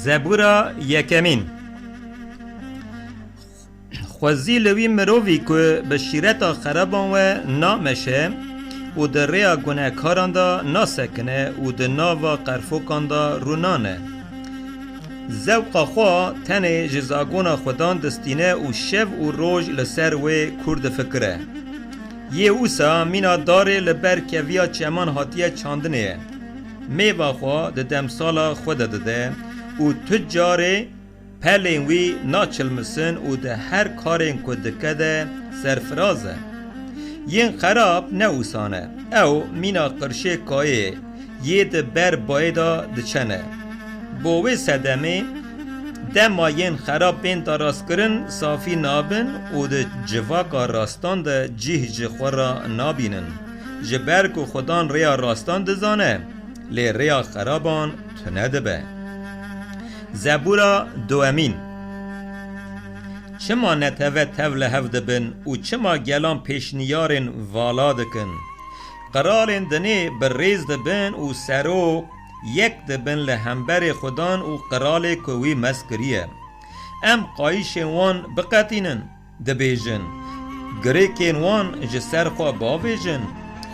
زبورا یکمین خوزی لوی مروی که به شیرتا خرابان و نامشه و در ریا گناهکاران دا ناسکنه و در ناوا قرفوکان دا رونانه زوقا خوا تنه جزاگونا خودان دستینه و شو و روژ لسر و کرد فکره یه اوسا مینا داره لبر کویا چمان هاتیه چاندنه میوا خوا ده دمسالا خود داده و تجاره پلین وی ناچلمسن و ده هر کارین که دکده سرفرازه ین خراب نه اوسانه او مینا قرشه کایه یه ده بر بایدا دچنه بوی صدمه دما ین خراب بین داراست کرن صافی نابن و ده جواکا راستان ده جیه جخورا نابینن جبر که خودان ریا راستان دزانه لی ریا خرابان تنده به زبورا دوامین چما نتوه تول هفده بن و چما گلان پیشنیارن والا دکن قرارن دنه بر ریز دبن و سرو یک دبن لهمبر خودان و قرال کوی مسکریه ام قایش وان بقتینن دبیجن گریکین وان جسر خوا باویجن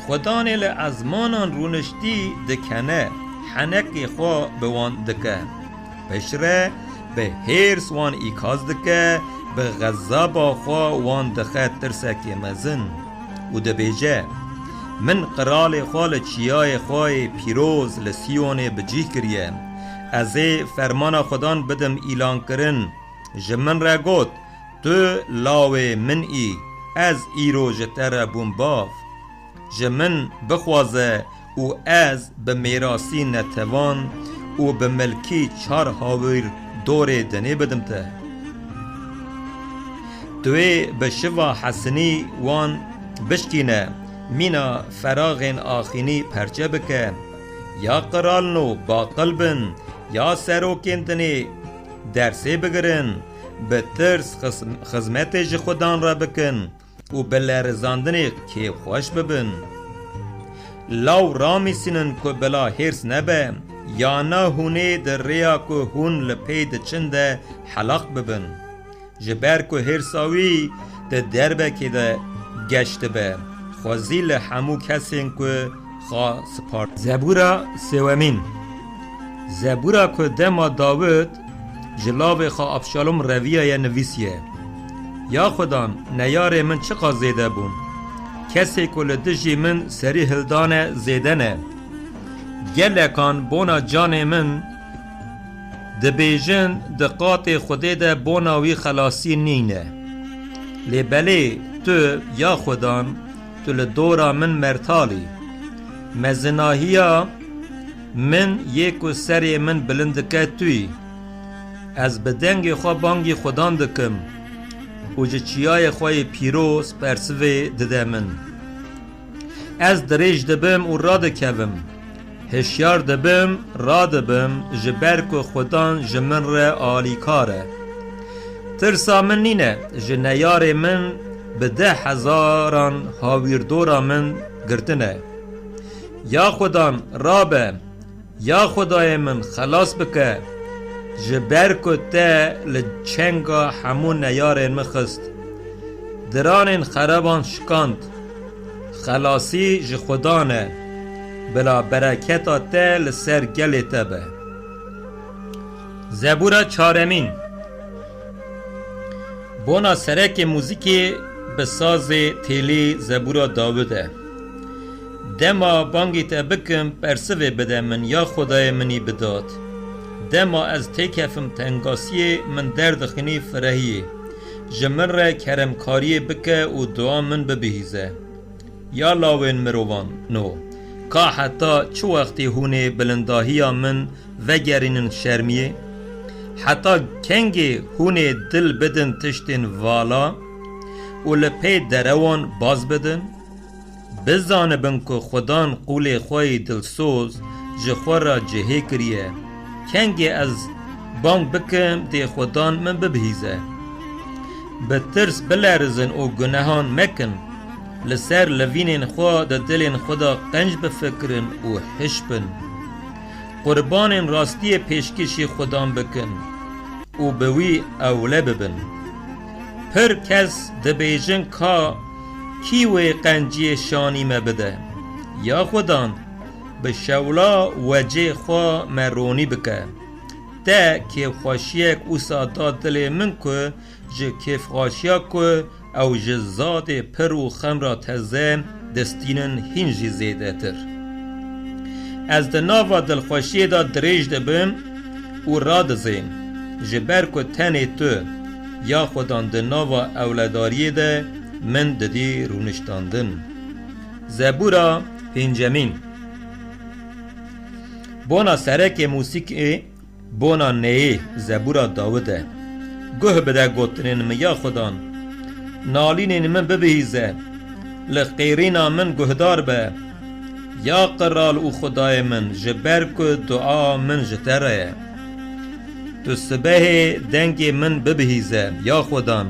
خودان لعزمانان رونشتی دکنه حنک خوا بوان دکه بشره به هیرس وان ایکاز دکه به غذابا خوا وان دخه ترسکی مزن و دبیجه من قرال خوال چیای خواه پیروز لسیون بجیه کریه از فرمان خودان بدم ایلان کرن جمن را گوت تو لاوه من ای از ایرو جتر بون باف جمن بخوازه و از به میراسی نتوان و به ملکی چار هاویر دور دنه بدم ته توی به شوا حسنی وان بشکینه مینا فراغین آخینی پرچه بکه یا قرالنو با قلبن یا سروکین دنه درسه بگرن به ترس خزمت جی خودان را بکن و به لرزاندن که خوش ببن لاو رامی سینن که بلا هرس نبه یا نه هونه در ریا که هون لپید چنده حلاق ببن جبر که هرساوی ده دربه که ده گشت به خوزی لحمو کسین که خواه سپارت زبورا سوامین زبورا که دما داود جلاو خواه ابشالوم رویه یا نویسیه یا خودان نیار من چقا زیده بون کسی که لدجی من سری هلدان زیدنه گلکان بونا جان من دبیجن دقات خوده ده بوناوی خلاصی نینه لیبلی تو یا خودان تو لدورا من مرتالی مزناهیا من یکو سری من بلندکه توی از بدنگ خواه بانگی خودان دکم و جچیای خواه پیروز پرسوه دده من از دریج دبم و را دکوم هشیار دبم را دبم جبرک و خودان جمن را آلی کاره ترسا من نینه جنیار من به 10,000 هاویردورا من گرتنه یا خودان رابه یا خدای من خلاص بکه جبرکو ته لچنگا همون نیارین مخست درانین خرابان شکاند خلاصی ج خدانه بلا برکتا ته لسر گلی تبه زبورا چارمین بونا سرک موزیکی به ساز تیلی زبورا داوده دما بانگی تا بکم پرسوه بده من یا خدای منی بداد دما از تکفم تنگاسی من دردخنی فرهی جمن را کرمکاری بکه و دعا من ببهیزه یا لاوین مروان نو که حتی چو وقتی هونه بلنداهی من وگرینن شرمیه حتی کنگی هونه دل بدن تشتین والا و لپی دروان باز بدن بزانبن که خودان قول خوی دلسوز جخور را جهه کریه کنگی از بانگ بکم دی خودان من ببهیزه به ترس بلرزن و گناهان مکن لسر لوینین خوا د دلین خدا قنج بفکرن و حشبن قربان راستی پیشکشی خودان بکن و بوی اوله ببن. پر کس دبیجن کا کیوی قنجی شانی مبده، یا خودان به شولا وجه خوا مرونی بکه. ده کیف خوشیک او سادات دل من که جه کیف خوشیا که او جزاد پر و خم را تزه دستینن هنجی زیده تر. از دناوا دلخوشی دا دریج دبم و را دزیم جبر که تنی تو یا خودان دناوا اولاداری ده من ددی رونشتاندن. زبورا پنجمین بونا سرک موسیقی بونا نهی زبورا داوده گوه بده گوتنین میا خودان نالینین من ببهیزه لخیرینا من گوهدار به یا قرال او خدای من جبر که دعا من جتره تو سبه دنگ من ببهیزه یا خودان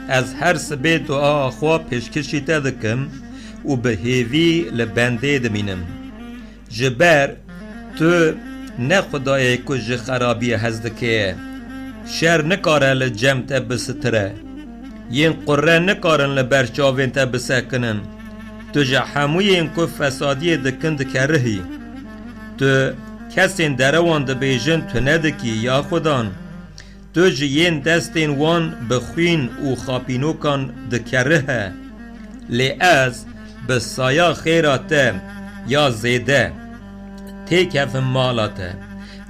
از هر سبه دعا خواه پیشکشی تدکم و به هیوی لبنده دمینم جبر تو نه خدای که جه خرابی هزدکه شر نکاره لجم تبستره ین قره نکارن لبرچاوین تبسکنن تو جه هموی این که فسادی دکن دکرهی تو کسین دروان دبیجن تو ندکی یا خودان تو جه ین دستین وان بخوین و خاپینوکان دکره لی از بسایا خیراته یا زیده تیکف مالاته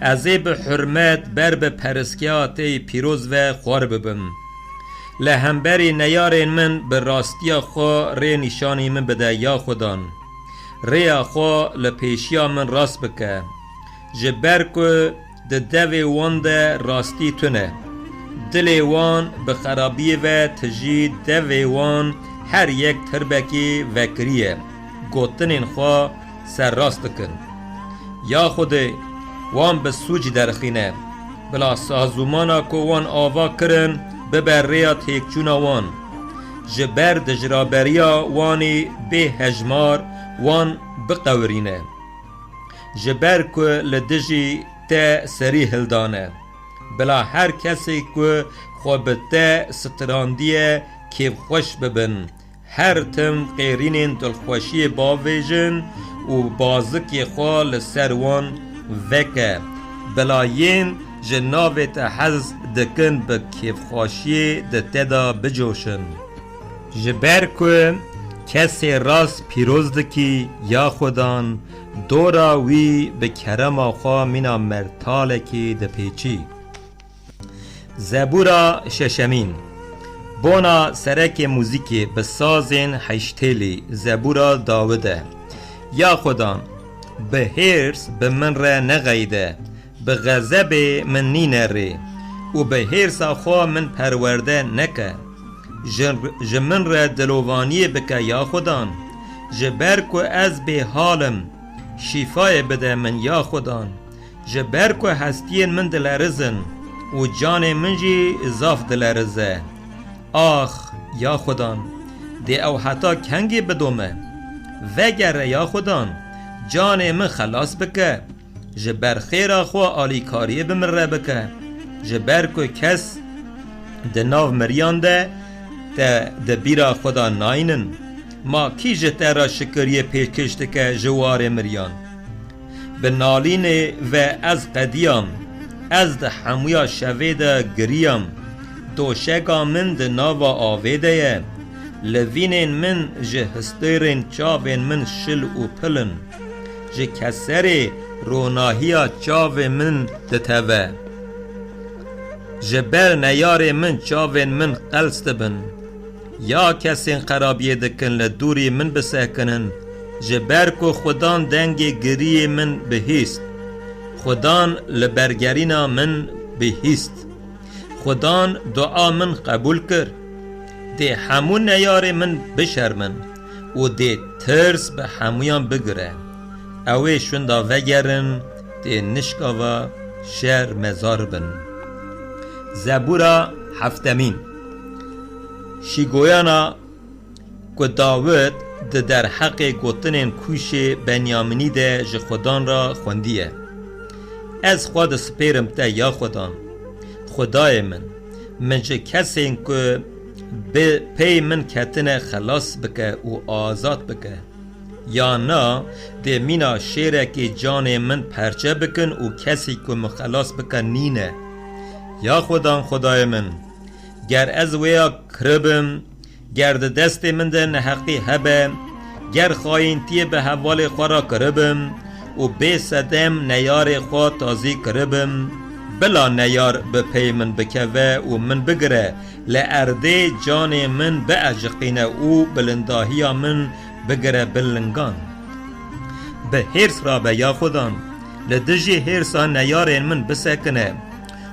ازی به حرمت بر به پرسکیاتی پیروز و خوار ببم لهمبری نیارین من به راستی خو ری نشانی من بده یا خودان ری خو لپیشیا من راست بکه جبر که ده دوی وان ده راستی تونه دلی وان به خرابی و تجی دوی وان هر یک تربکی وکریه گوتنین خو سر راست کن یا خوده وان به سوج درخینه بلا سازومانا که وان آوا کرن ببر ریا تیکچونا وان جبر دجرابریا وانی به هجمار وان بقورینه جبر که لدجی تا سری هلدانه بلا هر کسی که خواب تا ستراندیه که خوش ببن هر تم قیرینین دلخوشی باویجن و بازکی خواه لسروان وکه بلاین جناوی تحز دکن به کیف خوشی دتدا بجوشن جبر که کسی راست پیروز دکی یا خودان دورا وی به کرم آخوا مینا مرتالکی دپیچی. زبورا ششمین بونا سرک موزیکی بسازین حشتیلی زبورا داوده یا خودان به هرس به من را نغیده به غضب من نینره و به هرس آخوا من پرورده نکه جمن را دلوانی بکه یا خودان جبر که از به حالم شفای بده من یا خودان جبر که هستین من دلرزن و جان من جی اضاف دلرزه آخ یا خودان دی او حتی کنگی بدومه وگر یا خودان جان من خلاص بکه جبر خیر خوا آلی کاریه بمره بکه جبر که کس دناو مریان ده ده بیرا خدا ناینن ما کی جته را شکریه پیکشت که جوار مریان بنالین و از قدیم از ده حمویا شوید گریم دوشگا من ده ناوا آویده لوینین من جه هستیرین چاوین من شل و پلن جه کسری روناهیا چاوین من ده توه جبر نیار من چاوین من قلست بن یا کسین خرابیه دکن لدوری من بسکنن جبر کو خودان دنگ گری من بهیست خودان لبرگرینا من بهیست خودان دعا من قبول کر دی همون نیار من بشرمن و دی ترس به همویان بگره اوه شوندا وگرن دی نشکاوا شر مزار بن. زبورا هفتمین شیگویانا که داود در حق گوتنین کوش بنیامینی ده جه خودان را خوندیه از خود سپیرم تا یا خودان خدای من جه کسین که به پی من کتنه خلاص بکه و آزاد بکه یا نا ده مینا شیره که جان من پرچه بکن و کسی که مخلاص بکن نینه یا خدای من گر از ویا کربم گر دست من ده نحقی هبه گر خواینتی به حوال خورا کربم و بی صدم نیار خوا تازی کربم بلا نیار به پی من بکوه و من بگره لعرده جان من بعجقینه او بلنداهی من بگره بلنگان به هرس را به یا خودان لدجی هرسا نیارین من بسکنه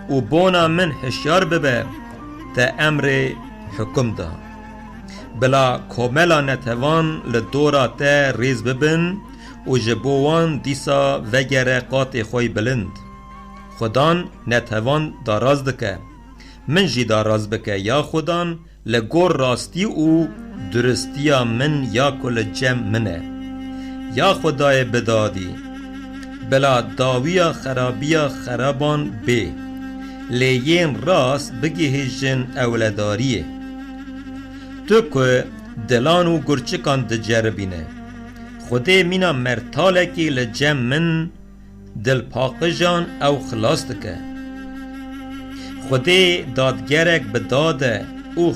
و بونا من هشیار ببه تا امر حکم دا بلا کوملا نتوان لدورا تا ریز ببن و جبوان دیسا وگره قاط خوی بلند خدان نتوان داراز دکه من جی داراز بکه یا خدان لگور راستی او درستیا من یا کل جم منه یا خدای بدادی بلا داویا خرابیا خرابان بی لیین راست بگیهجن اولاداریه تو که دلان و گرچکان دجربینه خودی مینا مرتالکی لجم من دل پاقجان او خلاص دکه خودی دادگرک بداده او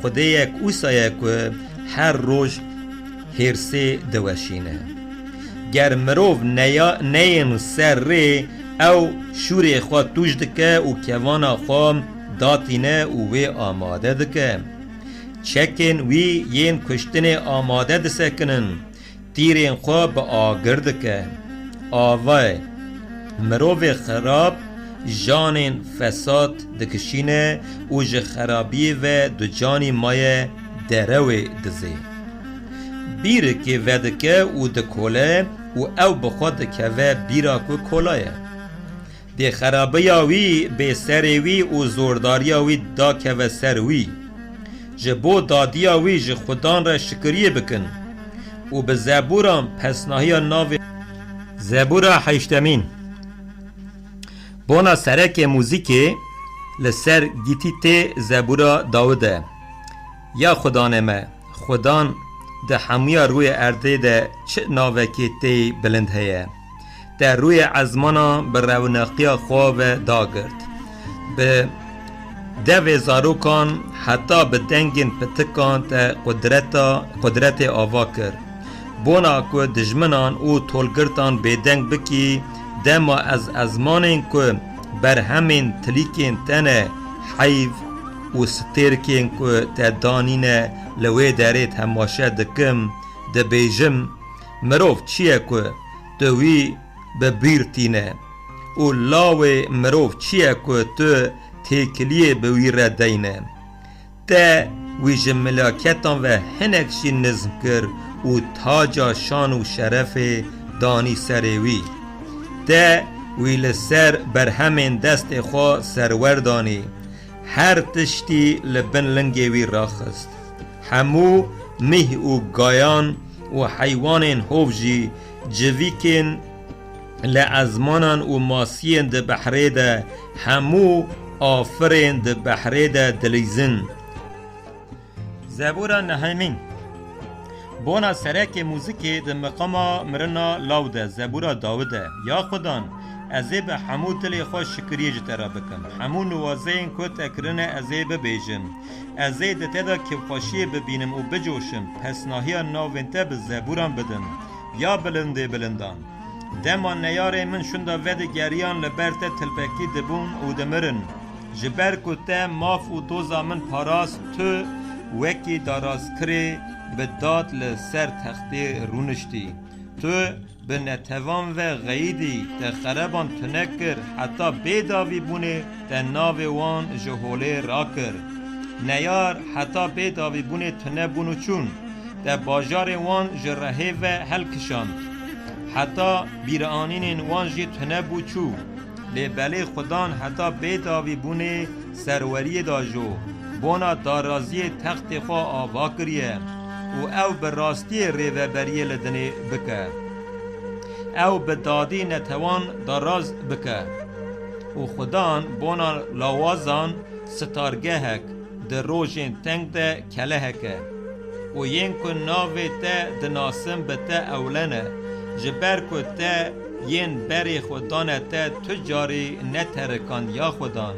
خودی یک اوسایه که هر روز هرسه دوشینه گر مروف نیم سر ری او شوری خواه توش دکه و کوانا خواه داتینه و وی آماده دکه چکن وی ین کشتن آماده دسکنن تیرین خواه با آگر دکه آوای مروف خراب جانین فساد دکشینه و جه خرابی و دو جانی مای دروی دزی بیر که ودکه و دکوله و او بخود دکه و بیرا که کولایه ده خرابی وی به سروی و زورداری وی دا که و سروی جبو دادی وی جه خودان را شکریه بکن و به زبوران پسناهی ناوی زبورا حیشتمین بونا سرک موزیکی لسر گیتی تی زبورا داوده یا خدانمه خدان ده همیا روی ارده ده چه ناوکی تی بلند هیه ده روی عزمانا به رونقی خواه داگرد به ده زاروکان حتی به دنگین پتکان ده قدرت آوا کرد بونا که دجمنان او تولگرتان به دنگ بکی دما از ازمانین که بر همین تلیکین تنه حیف و سترکین که تدانین لوی داره تماشه دکم ده بیجم مروف چیه که دوی به بیرتینه و لاوی مروف چیه که تو تکلیه به وی ردینه ده وی جملاکتان و هنکشی نظم کر و تاجا شان و شرف دانی سروی ده ویل سر بر همین دست خواه سروردانی هر تشتی لبن لنگی وی راخست همو مه و گایان و حیوان هوجی جویکن لعزمانان و ماسین ده بحره ده همو آفرین ده بحره ده دلیزن زبورا نهیمین بونا سرک موزیکی ده مقاما مرنا لاوده زبورا داوده یا خدان ازی به همو دلی خوش شکریه جترا بکم همو نوازین کت اکرنه ازی ببیجم ازی ده تدا کفاشی ببینم و بجوشم پس ناهی ناوینته به زبوران بدم یا بلنده بلندان دما نیاره من شنده ود گریان لبرت تلپکی دبون و دمرن جبر کته ماف و دوزا من پاراست تو وکی داراز کری به داد لسر تختی رونشتی تو به نتوان و غیدی تا خرابان تنکر حتی بیداوی بونه تا ناو وان جهوله را کر نیار حتی بیداوی بونه تنه بونو چون تا باجار وان جرهه و حل کشاند حتی بیرانین وان جی تنه بو چو لیبلی خدان حتی بیداوی بونه سروری داجو بونا دارازی تخت خواه آوا کریه و او به راستی ریوبریه لدنی بکه او به دادی نتوان دراز بکه و خدان بونا لاوازان ستارگهک ده روژین تنگ ده کلهکه و ین که ناوی ته دناسم به ته اولنه جبر که ته ین بری خودان ته تجاری نترکان یا خودان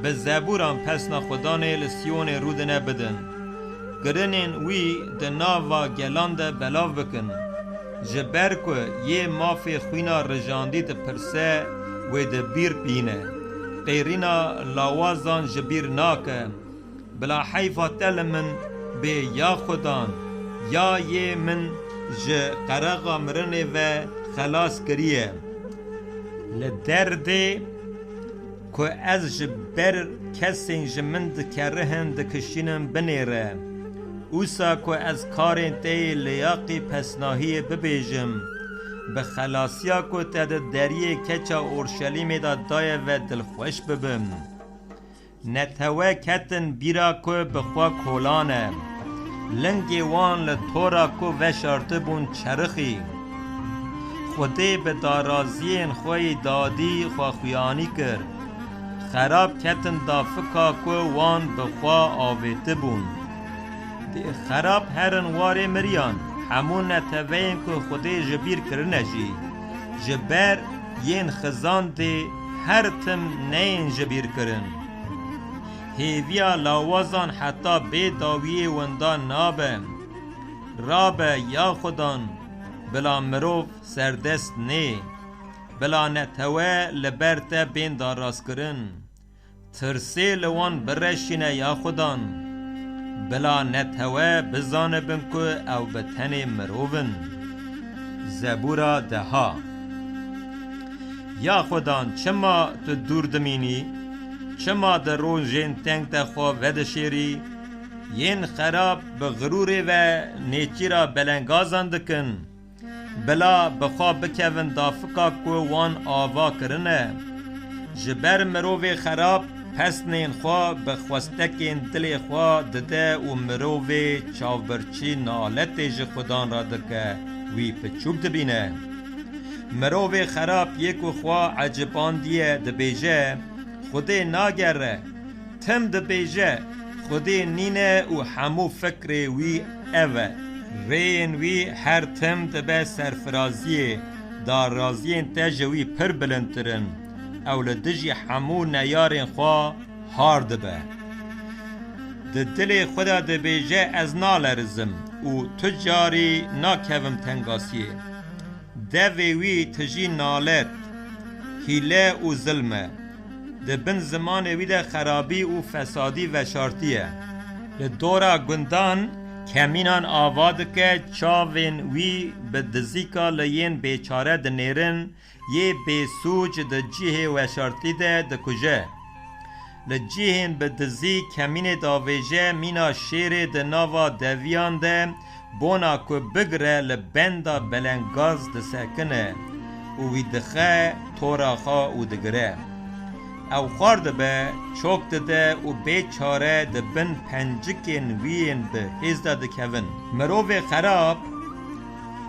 به زبوران پسنا خودان لسیون رودنه بدن گرنین وی ده ناوا گلان ده بلاو بکن جبر که یه مافی خوینا رجاندی ده پرسه و ده بیر بینه غیرینا لاوازان جبیر ناکه بلا حیفا تل من به یا خودان یا یه من ج قرقا مرنه و خلاص کریه لدرده که از جبر کسین جمن دکرهن دکشینم بنیره اوسا که از کارین تی لیاقی پسناهی ببیجم به خلاصیا که تد دریه کچا اورشلیم دا دای و دلخوش ببم نتوه کتن بیرا که بخوا کولانه لنگی وان لطورا که وشارته بون چرخی خودی به دارازین خوی دادی خواخویانی کر خراب کتن دافکا که وان بخوا آویته بون دی خراب هرن واره مریان همون نتوین که خودی جبیر کرنجی جبر ین خزان دی هر تم نین جبیر کرن هیویا لاوازان حتی بی داوی وندان نابه رابه یا خودان بلا مروف سردست نه بلا نتوه لبرته بین داراز کرن ترسی لوان برشینه یا خودان بلا نتوه بزانه بن که او بتن مروفن زبورا دها یا خودان چما تو دور دمینی چما در روژین تنگ تخوا ودشیری ین خراب به غروری و نیچی را بلنگازان دکن بلا بخوا بکوین دافکا که وان آوا کرنه جبر مروی خراب پس نین خوا بخواستکین دل خوا دده و مروی چاوبرچی نالت ج خودان را دکه وی پچوب دبینه مروی خراب یکو خوا عجبان دیه دبیجه خودی ناگره تم دبیجه خودی نینه و همو فکر وی اوه رین وی هر تم دبه سرفرازیه دارازیین تجوی پر بلندترن او لدجی همو نیارین خواه هار دبه دل خدا دبیجه از نالرزم و تجاری ناکوم تنگاسیه دوی وی تجی نالت هیله و ظلمه دبن زمان وی ده خرابی و فسادی و شارتیه لدورا گندان کمینان آواد که چاوین وی به دزیکا لین بیچاره دنیرن یه بیسوج ده جیه و شارتی ده کجه لجیهن به دزی کمین داویجه مینا شیر ده ناوا دویان ده بونا که بگره لبندا بلنگاز ده سکنه و وی دخه توراخا و دگره او خارد به چوک ده و بیچاره ده بن پنجکین وین به هزده ده کون مروف خراب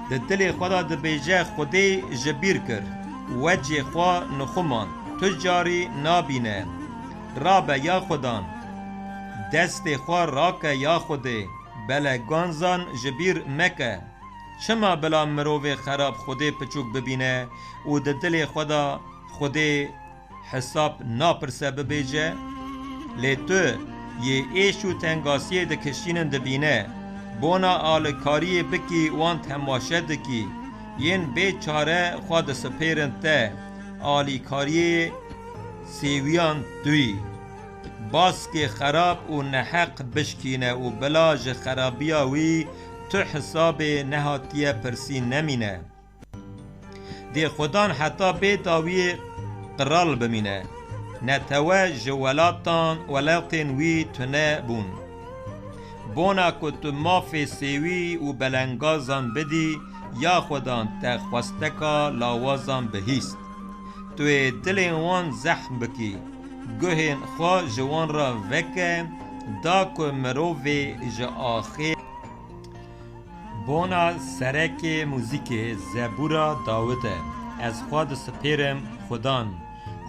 ده دل خدا ده بیجه خودی جبیر کر وجه خوا نخومان تجاری نابینه رابه یا خودان دست خوا راکه یا خودی بله گانزان جبیر مکه چما بلا مروف خراب خودی پچوک ببینه و ده دل خدا خودی حساب ناپرسه ببیجه لی تو یه ایشو تنگاسیه ده کشینن ده بینه بونا آلکاری بکی وان تماشه دکی ین بیچاره خود سپیرن ته آلیکاری سیویان دوی باس که خراب و نحق بشکینه و بلاج خرابیاوی تو حساب نهاتیه پرسی نمینه دی خودان حتی بیداوی قرال بمینه نتوه جولاتان ولاتین وی تنه بون بونا که تو مافی سیوی و بلنگازان بدی یا خودان تخواستکا لاوازان بهیست توی دل وان زخم بکی گوهن خواه جوان را وکه دا که مرووی جا آخر بونا سرک موزیک زبورا داوده از خود سپیرم خدان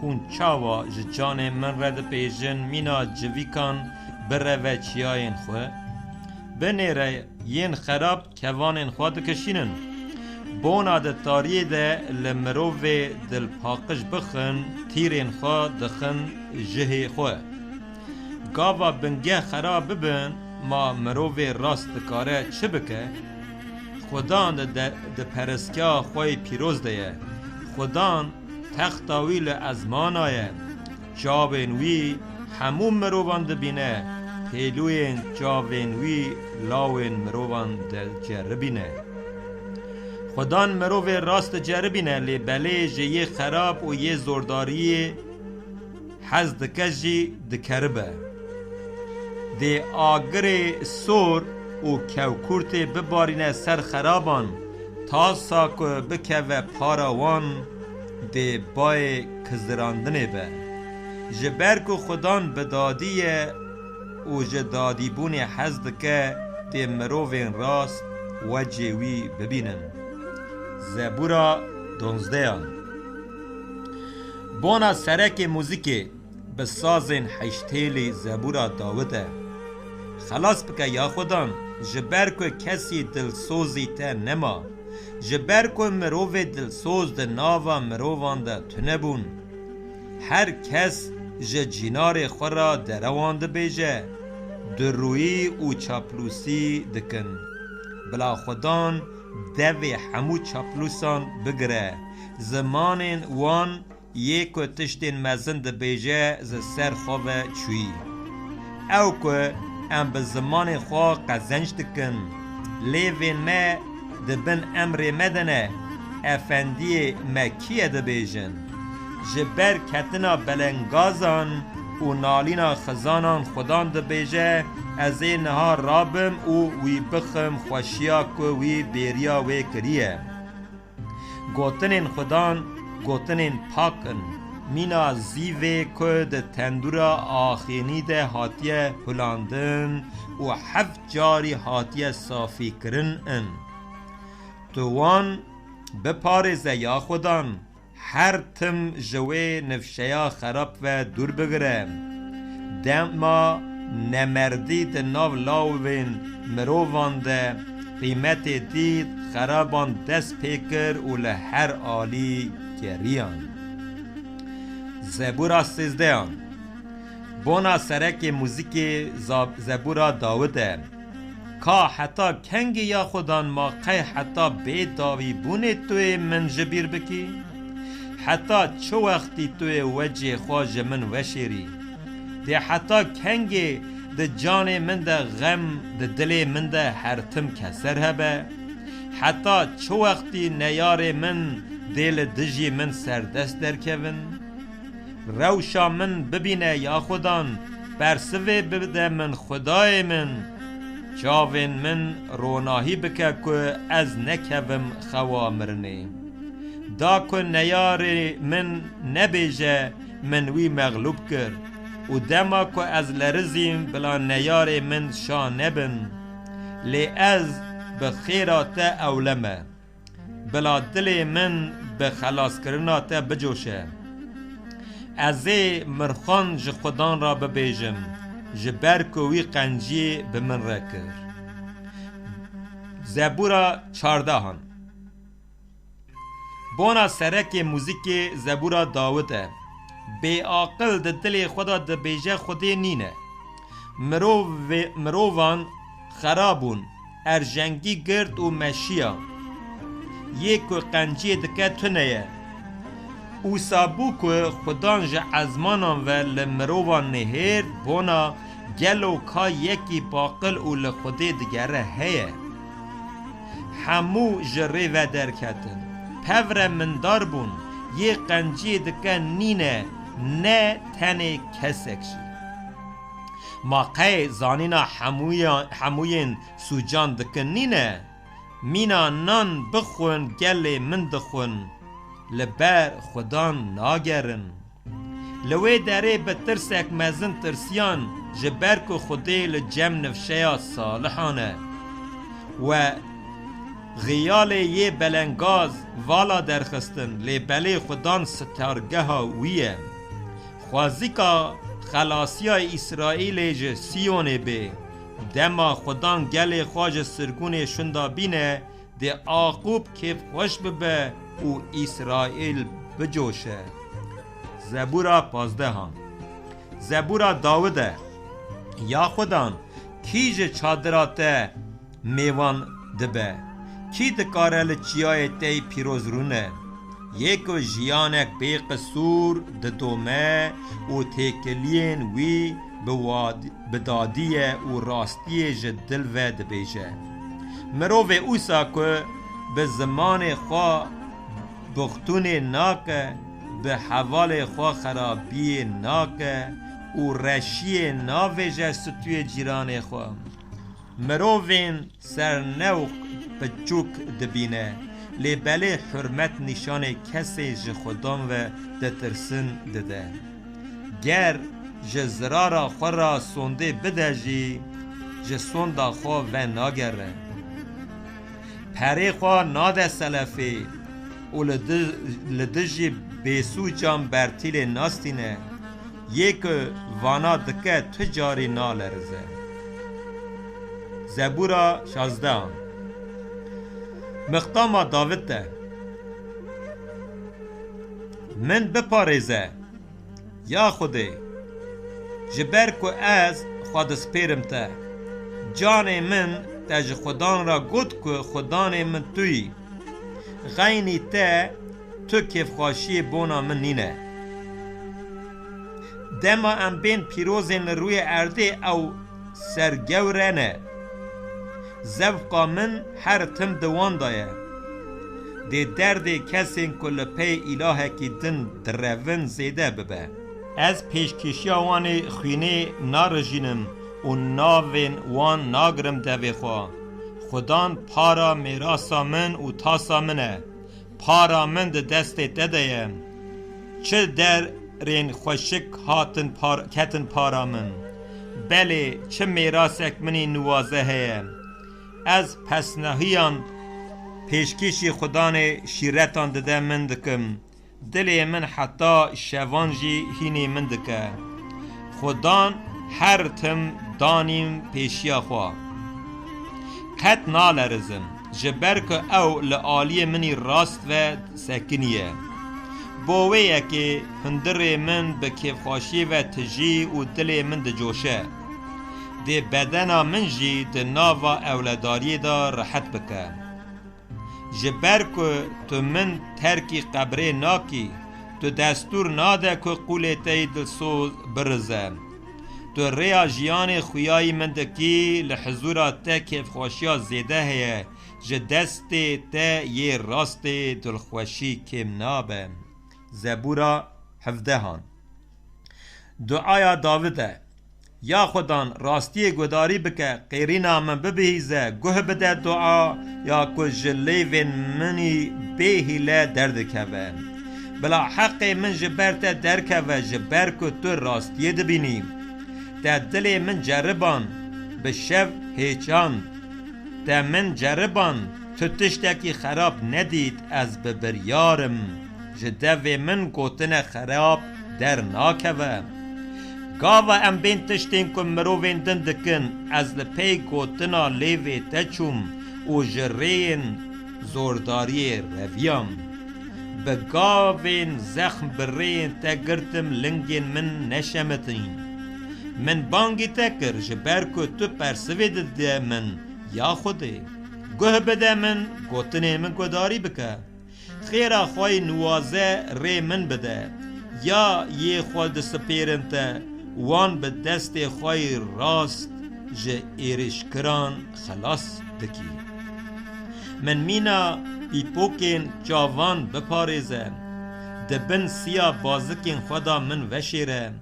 خون چاوا جان من رد پیجن مینا جویکان بره و چیاین خواه بنیره ین خراب کوان خود کشینن بونا ده تاریه ده لمروف دل پاقش بخن تیرین خواه دخن جه خواه گاوا بنگه خراب ببن ما مروف راست کاره چه بکه خدان ده پرسکیا خواه پیروز ده خدان تختاویل ازمانایه جاوین وی همون مروفان ده بینه پیلوین جاوین وی لاوین مروفان ده جربینه خدان مروف راست جربینه لی بله جه خراب و یه زورداری حز دکجی دکربه ده آگر سور و کوکورت ببارینه سر خرابان تا ساکو بکوه پاراوان ده بای کزراندنه به جبرکو خدان بدادیه و جدادی بونی حزد که ده مروفین راست و جوی ببینن زبورا 12 بونا سرک موزیک بسازن حشتیلی زبورا داوده خلاص بکه یا خدان جبر کو کسی دلسوزی ته نما جبر کو مروف دلسوز ده ناوا مروفان ده تنبون هر کس جینار خورا دروان ده بیجه درویی و چاپلوسی دکن بلا خدان دوی همو چاپلوسان بگره زمان وان یکو تشتین مزن ده بیجه ز سر خواه چوی او که ام به زمان خواه قزنج دکن لیوین ما ده بن امر مدنه افندی مکیه ده بیجن جبر کتنا بلنگازان و نالینا خزانان خدان ده بیجه از این ها رابم و وی بخم خوشیا که وی بیریا وی کریه گوتنین خدان گوتنین پاکن مینا زیوه که ده تندورا آخینی ده هاتیه هلاندن و 7 جاری هاتیه صافی کرن ان توان بپارزه یا خدان هر تم جوه نفشیا خراب و دور بگره دما نمردی ده ناو لاوین مرووان ده قیمت دید خرابان دست پیکر و لهر آلی گریان زبورا 13 بونا سرک موزیک زبورا داوده که حتی کنگ یا خدان ما قی حتی بی داوی بونه توی من جبیر بکی حتی چو وقتی توی وجه خواج من وشیری ده حتی کنگ ده جان من ده غم ده دل من ده هرتم کسر هبه حتی چو وقتی نیار من دل دجی من سردست در کون روشا من ببینه یا خدان برسوه ببده من خدای من جاوین من روناهی بکه که از نکوم خوا مرنه دا که نیار من نبیجه من وی مغلوب کر و دما که از لرزیم بلا نیار من شا نبن لی از بخیرات اولمه بلا دل من بخلاص کرنات بجوشه ازی مرخان ج خدان را ببیجم جبر کوی قنجی به من را کر زبورا 14 بونا سرک موزیک زبورا داوده بی عاقل ده دل خدا ده بیجه خودی نینه مرووان خرابون ارجنگی گرد و مشیا یک قنجی دکه تنه او سابو که خدان جه ازمانان و لمروان نهیر بونا گلو که یکی باقل و لخوده دگره هیه همو جره و درکتن پور مندار بون یه قنجی دکه نینه نه تنه کسکشی ما قی زانینا هموین سوجان دکه نینه مینا نان بخون گل من دخون لبر خدان ناگرن لوی داره به ترسک مزن ترسیان جبر که خودی لجم نفشه صالحانه و غیال یه بلنگاز والا درخستن لی بله خودان ستارگه ها ویه خوازی که خلاصی اسرائیل جه سیونه به دما خودان گل خواج سرگون شندا بینه ده آقوب کیف خوش ببه و اسرائیل بجوشه. زبورا 15 زبورا داوده یا خودان کیج چادرات میوان دبه کی دکاره لچیای تی پیروز رونه یکو جیانک بی قصور ددومه و تکلین وی بدادیه و راستیه جدل و دبیجه مروه اوسا که به زمان خواه بختون ناکه به حوال خواه خرابی ناکه و رشی ناویجه ستوی جیران خواه مروین سرنوخ بچوک دبینه لی بله حرمت نشان کسی جه خودان و دترسن دده گر جه زرارا خورا سونده بده جی جه سوندا خوا و ناگره پری خوا ناده سلفی و لدجی بیسو جام برتیل ناستینه یک وانا دکه تجاری نالرزه. زبورا 16 مختاما داوود ده من بپارزه یا خودی جبر کو از خود سپیرم ته جان من تج خودان را گود کو خودان من توی غینی ته تو کیف خواشی بونا من نینه دما ام بین پیروزین روی ارده او سرگورنه زوقا من هر تم دوان دایه دی درد کسین کل پی الهه کی دن درون زیده ببه از پیشکشی وان خوینه نارجینم و ناوین وان ناگرم دوی خواه خدان پارا میراسا من و تاسا منه پارا من ده دست دده چه در رین خوشک هاتن کتن پارا من بله چه میراسک منی نوازه هیه از پسنهیان پیشکشی خدان شیرتان دده من دکم دلی من حتی شوانجی هینی من دکه خدان هر تم دانیم پیشیا خواه قد نالرزم جبر که او لعالی منی راست و سکنیه بویه که هندر من به کیفخاشی و تجی و دل من ده جوشه ده بدنا من جی ده ناوا اولاداری دا راحت بکه جبر که تو من ترکی قبره ناکی تو دستور ناده که قولتی دلسوز برزه تو ریا جیان خویای من دکی لحضورا تا کیفخاشی زیده هیه جه دست تا یه راست دلخوشی کم نابه. زبورا 17 دعایا داوده یا خدان راستی گداری بکه قیرینا من ببهیزه گوه بده دعا یا که جلیوین منی بهیله درد که بلا حق من جبرت درکه و جبر که تو راستی دبینی تا دل من جربان به شف هیچان تا من جربان تو تشتکی خراب ندید از ببریارم جدوی من گوتن خراب در ناکوه گاوا ام بین تشتین کن مروین دندکن از لپی گوتنا لیوی تچوم و جرین زورداری رویم به گاوین زخم برین تا گرتم لنگین من نشمتین من بانگی تکر جبر که تو پرسوی ده من یا خوده گوه بده من گوتنه من گداری بکه خیره خواهی نوازه ری من بده یا یه خود سپیرن تا وان به دست خواهی راست جه ایرشکران خلاص دکی من مینا ایپوکین جاوان بپارزه دبن سیا بازکین خدا من وشیره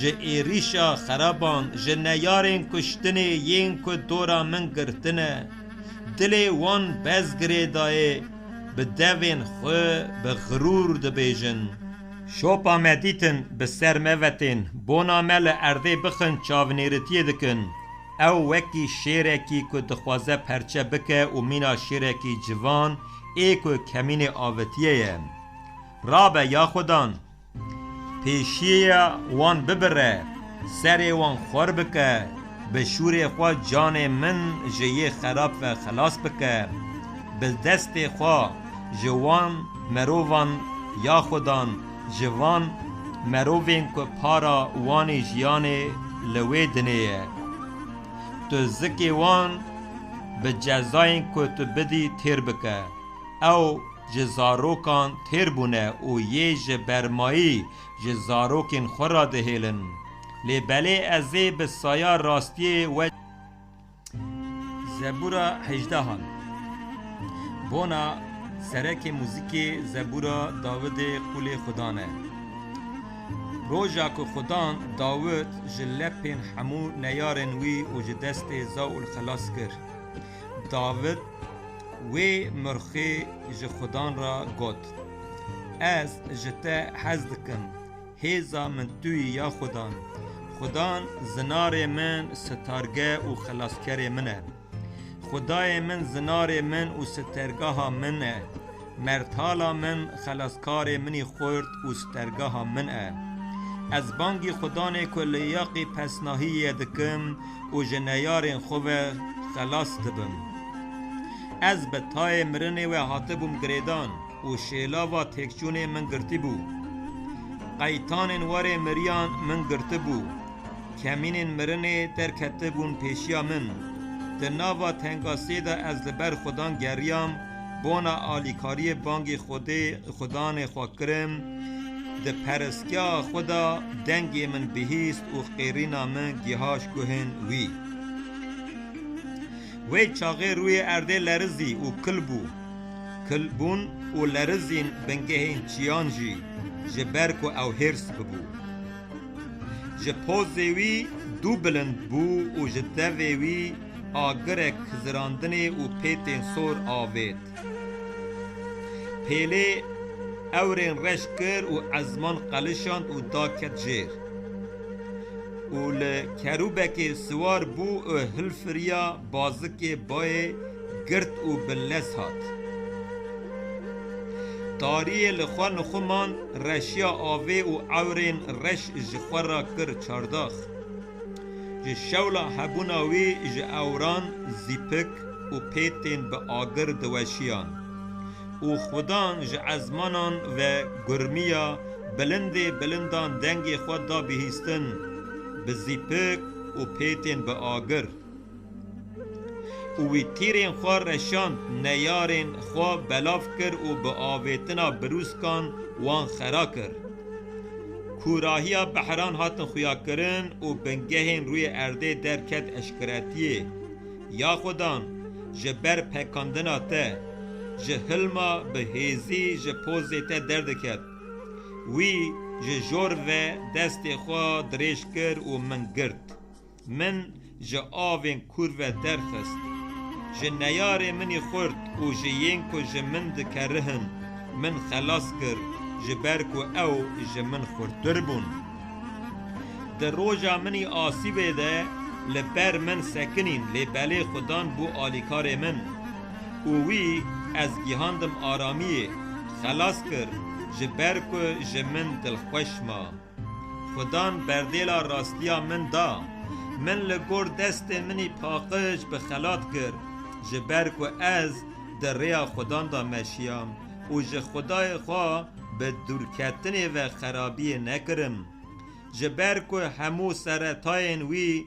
جه ایریشا خرابان جه نیارین کشتنه یین که دورا من گرتنه دل وان بزگره دایه به دوین خواه به غرور دبیجن شوپا مدیتن به سر موتین بونا مل ارده بخن چاونیرتیه دکن او وکی شیرکی که دخوازه پرچه بکه و مینا شیرکی جوان ای که کمین آوتیه رابه یا خودان پیشیه وان ببره سر وان خور بکه به شور خواه جان من جیه خراب و خلاص بکه به دست خواه جوان مروان یا خودان جوان مروین که پارا وانی جیان لوی دنیه تو زکی وان به جزاین که تو بدی تیر بکه او جزاروکان تیر بونه و یه جبرمایی جزاروکین خورا دهیلن لیبله ازی به سایا راستی و زبورا 18 بونا سرک موزیک زبورا داود قول خدانه روژا که خدان داود جلپین حمو نیارن وی و جدست زاو الخلاص کر داود وی مرخی ج خدان را گوت از جته حزدکم هیزا من توی یا خدان زنار من ستارگه و خلاصکر منه خدای من زنار من و سترگاه منه مرتالا من خلاصکار منی خورد و سترگاه منه از بانگی خدانه کل یاقی پسناهی دکم و جنیار خوبه خلاص دبم از بتای مرنه و حاطبم گریدان و شیلا و تکچون من گرتی بو قیتان وار مریان من گرتی بو کمین مرنه ترکت بون پیشیا من دناوا تنگاسی دا از لبر خدان گریام بونا آلیکاری بانگی خدان خواکرم ده پرسکیا خدا دنگی من بهیست و خیرینا من گیهاش گوهن وی چاقه روی ارده لرزی و کلبون و لرزین بنگهین چیانجی جبرک و او هرس ببو جپوزی وی دو بلند بو و جدوی وی آگرک زراندنی و پیتین سور آوید پیله اورین رش کر و عزمان قلشان و داکت جیر و لکروبک سوار بو و هلفریا بازک بای گرد و بلس هات داری لخوان نخومان رشیا آوه و اورین رش جخورا کر چارداخ جشولا حبوناوی جاوران زیپک و پیتین به آگر دوشیان و خودان جعزمانان و گرمیا بلندان دنگ خود دا بهیستن به زیپک و پیتین به آگر و وی تیرین خواه رشان نیارین خواه بلاف کر و به آویتنا بروز کن وان خرا کر کوراهیا بحران هاتن خویا کرن و بنگهین روی ارده درکت اشکراتیه یا خودان جبر پکاندنا ته جهلما به هیزی جپوزی ته دردکت وی جور و دست خواه دریش کر و من گرد من آوین کور و درخست نیار منی خورد و جین کو من دکرهن من خلاص کر جبرک و او من خورتر بون در روژا منی آسیبه ده لبر من سکنین لباله خدان بو آلیکار من و وی از گیهاندم آرامیه خلاص کر جبرک و من دلخوش ما خدان بردیلا راستیا من دا من لگور دست منی پاقش به خلات کر جبرک و از در ریا خدان دا مشیام و ج خدای خواه به دورکتنی و خرابی نکرم جبرک و همو سرطاین وی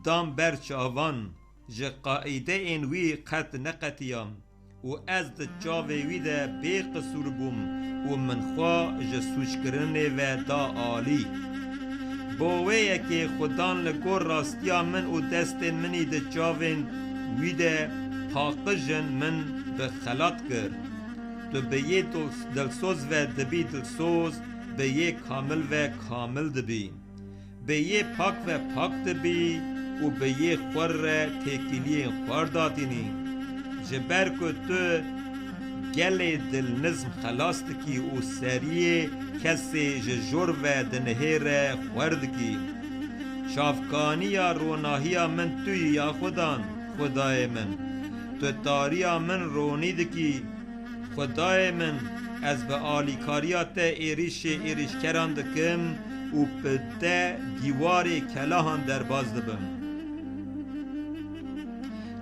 دام برچاوان ج قائده این وی قط نقتیام و از د چاوی وی ده بی قصور بوم و من خواه ج سوچ کرنی و دا آلی بووی که خدان لگور راستیا من و دست منی ده چاوین وی ده پاقجن من به خلات کرد تو به یه دلسوز و دبی دلسوز به یه کامل و کامل دبی به یه پاک و پاک دبی و به یه خور تکیلی خور دادینی جبر که تو گل دل نظم خلاص دکی و سریع کسی جور و دنهیر خورد کی شافکانیا روناهیا من توی یا خدان خدای من تو تاریا من رونی دکی خدای من از به آلیکاریا ته ایریش کران دکم و پده دیواری کلاهان در باز دبم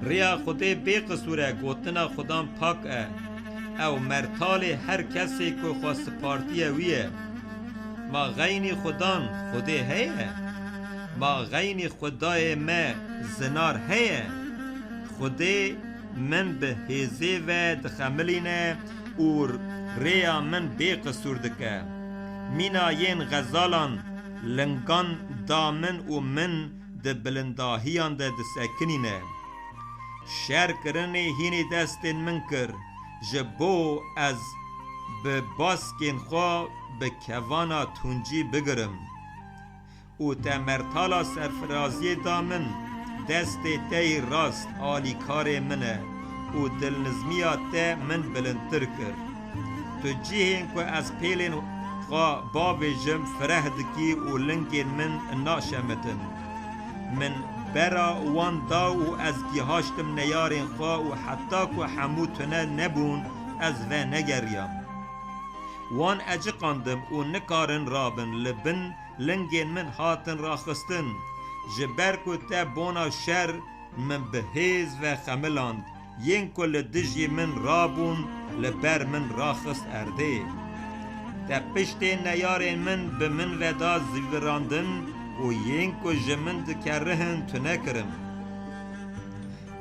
ریا خودی بی قصوره گوتنا خدام پاک او مرتال هر کسی که خواست پارتیه ویه ما غینی خدان خودی هیه ما غینی خدای ما زنار هیه خودی من به هیزه و دخملینه اور ریا من بی قصور دکه مینا ین غزالان لنگان دامن و من ده بلنداهیان ده دسکنینه شر کرنه هینی دستین من کر جبو از به باسکین خوا به کوانا تونجی بگرم او تمرتالا سرفرازی دامن دست تی راست آلی کار منه او دل نزمیات ته من بلندتر کر تو جیهین که از پیلین خوا باویجم فرح دکی و لنگین من ناشمتن من برا وان دا و از گیهاشتم نیارین خوا و حتی که حموتنه نبون از و نگریم وان اجقاندم و نکارن رابن لبن لنگین من هاتن راخستن جبر که تا بونا شر من بهیز و خملاند ین کل دجی من رابون لبر من راخست ارده تا پشت نیارین من به من ودا زیوراندن و ین که جمن دکرهن تو نکرم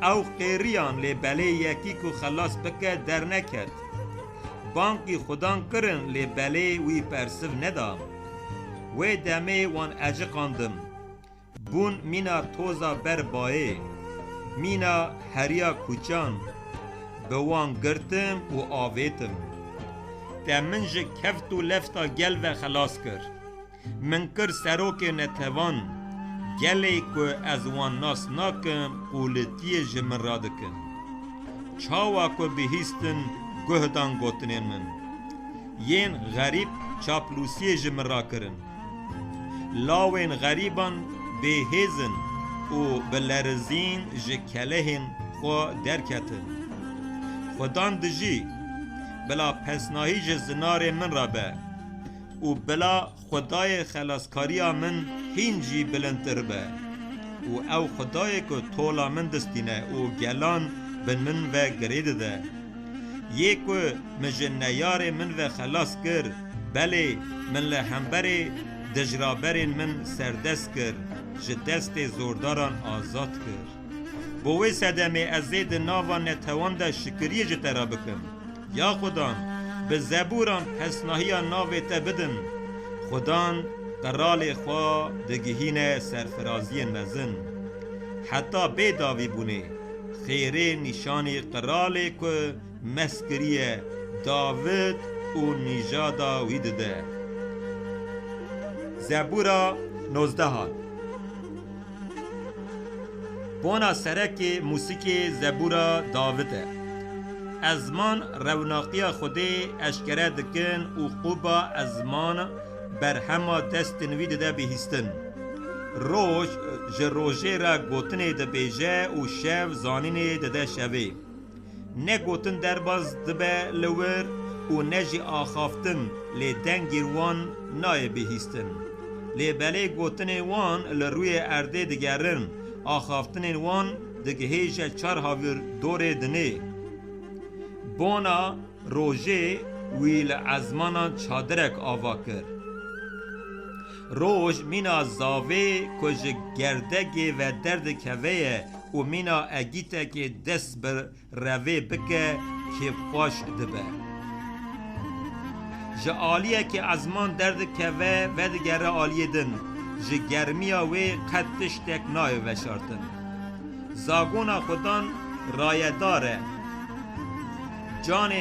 او قیریان لی بله یکی که خلاص بکه در نکد بانکی خودان کرن لی بله وی پرسف ندام و دمه وان اجقاندم بون مینا توزا بر بایه مینا هریا کوچان به وان گرتم و آویتم تا من جه کفت و لفتا گل و خلاص کر من کر سروک نتوان گلی که از وان ناس ناکم قولتی جمن را دکن چاوا که بهیستن گهدان گوتنین من ین غریب چاپلوسی جمن را کرن لاوین غریبان بهیزن و بلرزین جکلهن خو درکتن خودان دجی بلا پسناهی جزنار من را به و بلا خدای خلاصکاریا من هینجی بلندتر به و او خدای که طولا من دستینه و گلان بن من و گریده ده یکو مجنیار من و خلاص کر بله من لحنبر دجرابرین من سردست کر جدست زورداران آزاد کر بوی صدمه از زید ناوان نتوان ده شکریه جترا بکم یا خدان به زبوران پسناهی ناوی تا بدن خدان قرال خواه دگهین سرفرازی مزن حتی بیداوی بونه خیره نشانی قرال که مسکریه داود و نجادا ویده ده زبورا 19 بونا سرک موسیقی زبورا داوده ازمان روناقی خودی اشکره دکن و خوبا ازمان بر همه دست نوید ده بهیستن روش جروجه را گوتنه ده بیجه و شو زانینه ده شوه نه گوتن در باز دبه لور و نه جی آخافتن لی دنگیر وان نای بهیستن لی بله گوتن وان لروی ارده دگرن آخافتن وان دگهیج چار هاویر دور دنه بونا روژه ویل ازمانا چادرک آوا کر روژ مینا زاوه کج گردگی و درد کوه و مینا اگیته که دست بر روه بکه که خوش دبه جه آلیه که ازمان درد کوه و دگر آلیه دن جه گرمیا و قدش تک نای وشارتن زاگونا خودان رایه داره جان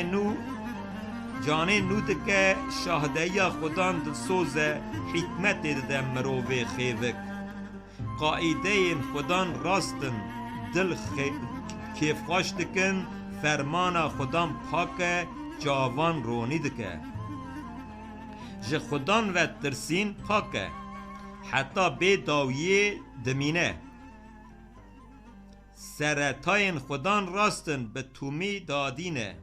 نو دکه شاهده خودان دل سوزه حکمت ده مروه خیوک قائده این خودان راستن دل کیف خوش دکن فرمان خودان پاک جاوان رونی دکه جه خودان و ترسین پاکه حتی بی داویه دمینه سرتاین خودان راستن به تومی دادینه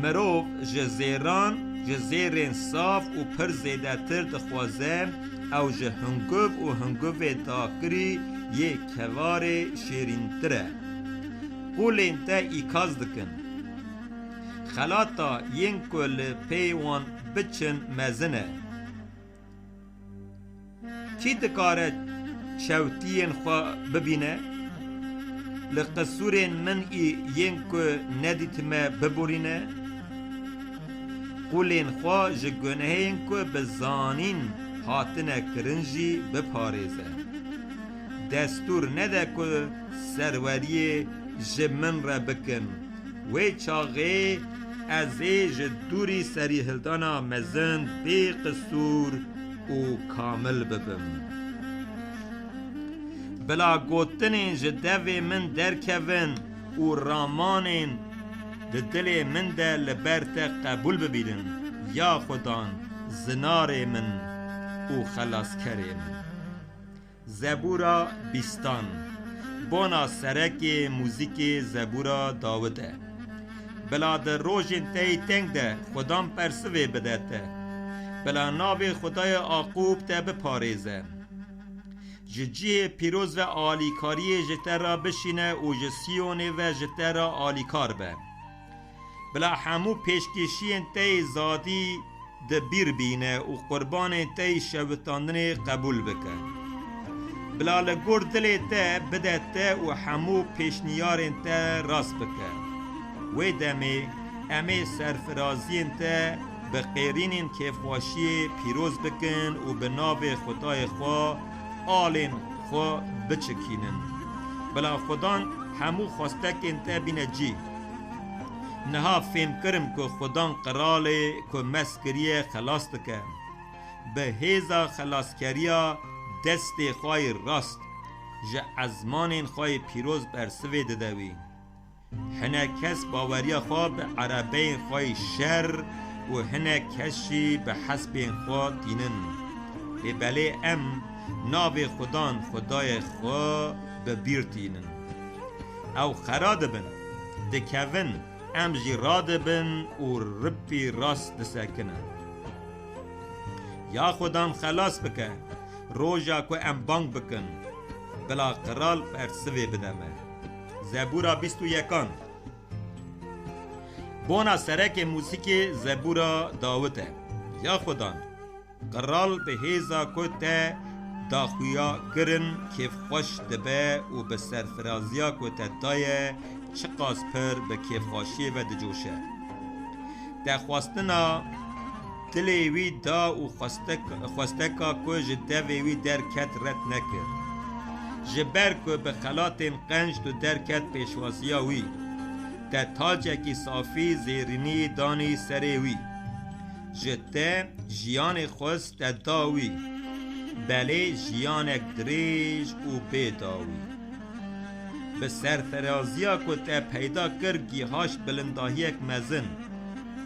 مروف جزیران جزیرین صاف و پر زیده تر دخوازه او جه هنگوب و هنگوب داکری یه کوار شیرین تره قولین تا ایکاز دکن خلاطا ین کل پیوان بچن مزنه کی دکاره شوتین خواه ببینه لقصورین من ین که ندیتمه ببورینه قولین خواه جگونهین که بزانین هاتنه کرنجی بپاریزه دستور نده که سروری جمن را بکن وی چاقه از دوری سری هلدانا مزند بی قصور و کامل ببم بلا گوتنین جدوی من درکوین و رامانین دل من ده لبرت قبول ببیدن یا خدان زنار من و خلاص کری من زبورا بیستان بونا سرک موزیک زبورا داوده بلا در روژین تی تنگ ده خدام پرسوی بدته بلا ناوی خدای آقوب ته بپاریزه ججی پیروز و آلیکاری جتر را بشینه و جسیونه و جتر را آلیکار به بلا همو پیشکشین تی زادی ده بیر بینه و قربان تی شوتاندن قبول بکن بلا لگور دلی ته بده ته و همو پیشنیارین ته راست بکن وی دمی امی سرفرازین ته به قیرینین کیفواشی پیروز بکن و به ناو خدای خواه آلین خواه بچکینن بلا خدان همو خواستکین ته بینه جی نها فهم کرم که خدان قراله که مسکریه خلاص دکه به هیزا خلاص کریا دست خواهی راست جه ازمان خواهی پیروز برسوی ددوی هنه کس باوریا خواه به عربین خواهی شر و هنه کشی به حسب خواه دینن بله ام ناو خدان خدای خواه به بیر دینن او خراده بن دکوین ام جی راده بن و ربی راست دسکنن یا خدام خلاص بکن روژا که ام بانگ بکن بلا قرال برسوی بدمه زبورا 21 بونا سرک موسیقی زبورا داوته یا خدام قرال به هیزا که ته داخویا کرن کیف خوش دبه و به سرفرازیا که ته دایه چقاس پر به کیف خوشی و دجوشه ده خواستنا دلی وی دا و خواستکا که جده وی درکت رد نکر جبر که به خلاتین قنج تو درکت پیشوازیا وی ده تاجه کی صافی زیرینی دانی سری وی جده جیان خواست ده داوی بله جیانک دریج و بیداوی به سرفرازیا که ته پیدا کر گیهاش بلنداهیک مزن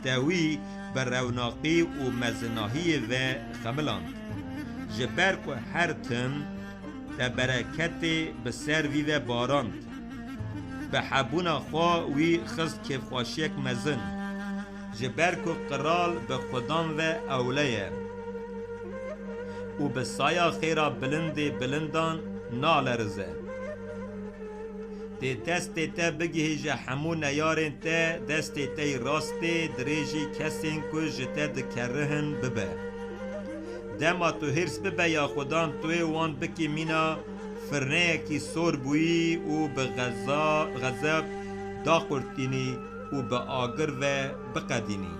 تاوی به روناقی و مزناهی و خملاند جبر که هر تن ده برکت به سروی و باراند به حبونا خواه وی خست که خواشیک مزن جبر که قرال به خدان و اولیه و به سایا خیرا بلندان نالرزه ده دست تا بگیه جه همو نیارن تا دست تا راسته دریجی کسین که جتا دکرهن ببه دما تو هرس ببه یا خدان توی وان بکی مینا فرنه کی سور بویی و به غذاب داخورتینی و به آگر و بقدینی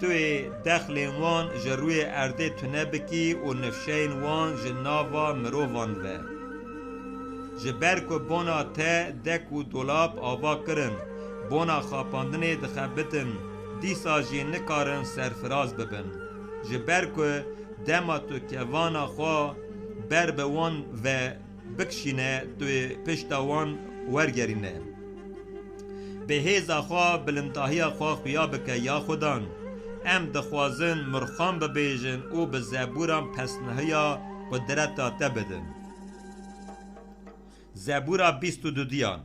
توی دخل وان جروی ارده تونه بکی و نفشین وان جناوا مرووان و جبر که بونا ته دک و دولاب آوا کرن بونا خاپاندن دخبتن دیسا جی نکارن سرفراز ببن جبر که دما تو کوانا خواه بر به وان و بکشینه توی پشتا وان ورگرینه به هیزا خواه بلنداهی خواه خویا بکه یا خدان ام دخوازن مرخان ببیجن و به زبوران پسنهیا قدرتا تبدن. زبورا 22 دیان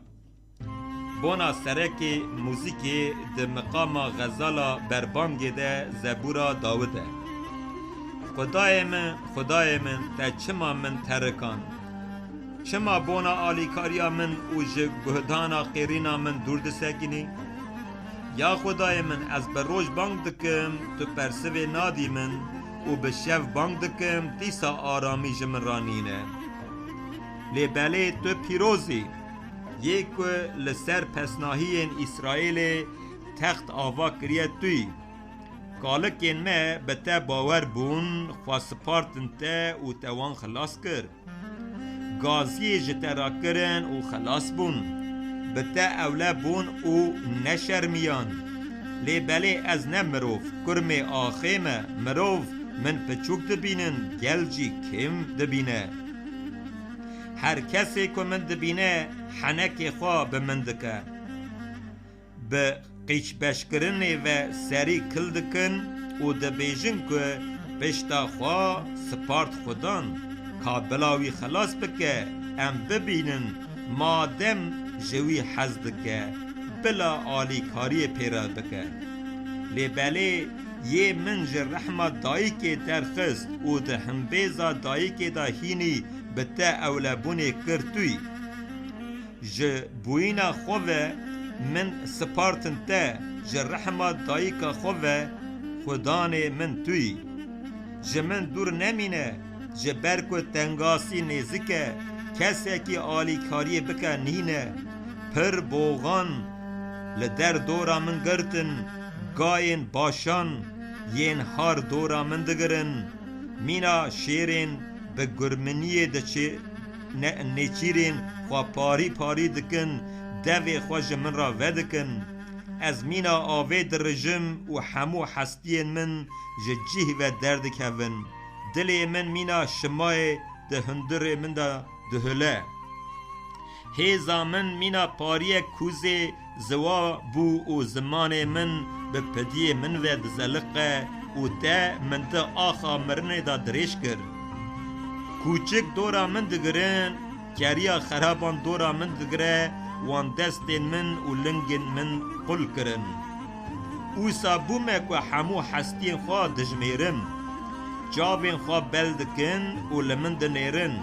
بونا سرکی موزیکی ده مقام غزالا بربانگی ده زبورا داوده. خدای من تا چما من ترکان، چما بونا آلیکاریا من و جگهدانا قیرینا من دور سکنی؟ یا خدای من از به روش بانگ دکم تو پرسوی نادی من و به شف بانگ دکم دیسا آرامی جمن رانینه. لی بله تو پیروزی یک لسر پسناهی اسرائیل تخت آوا کریه توی کالکین ما به تا باور بون خواسپارتن تا و توان خلاص کر گازی جتا را کرن و خلاص بون به تا اولا بون و نشرمیان. لی بله از نمروف کرم آخیم مروف من پچوک دبینن گلجی کم دبینه. هر کسی که من دبینه حنک خواه به من دکه به قیچ بشکرن و سری کل دکن و دبیجن که پشتا خواه سپارت خودان که بلاوی خلاص بکه ام ببینن مادم جوی حز دکه بلا آلی کاری پیرا بکه. لی بله یه من جر رحمت دایی که ترخست و ده همبیزا دایی که دا هینی به تا اولابونه کرتوی ج بوینا خواه من سپارتن تا ج رحمت دایی که خواه خدان من توی ج من دور نمینه ج برکو تنگاسی نزکه کسی که آلی کاری بکه نینه پر بوغان لدر دورا من گرتن گاین باشان ین هار دورا من دگرن مینا شیرین به گرمنیه دچه نچیرین خوا پاری دکن دوی خوش من را ودکن از مینا آوه در رژم و همو حستین من جیه و درد کون دل من مینا شمای ده هندر من ده هله هیزا من مینا پاری کوزه زوا بو و زمان من به پدیه من و دزلقه و ده من ده آخا مرنه دا دریش کر کوچک دورا من دگرن کریا خرابان دورا من دگره وان دستین من و لنگین من قل کرن او سابومک و همو حستین خواه دجمیرن جاوین خواه بلدکن و لمن دنیرن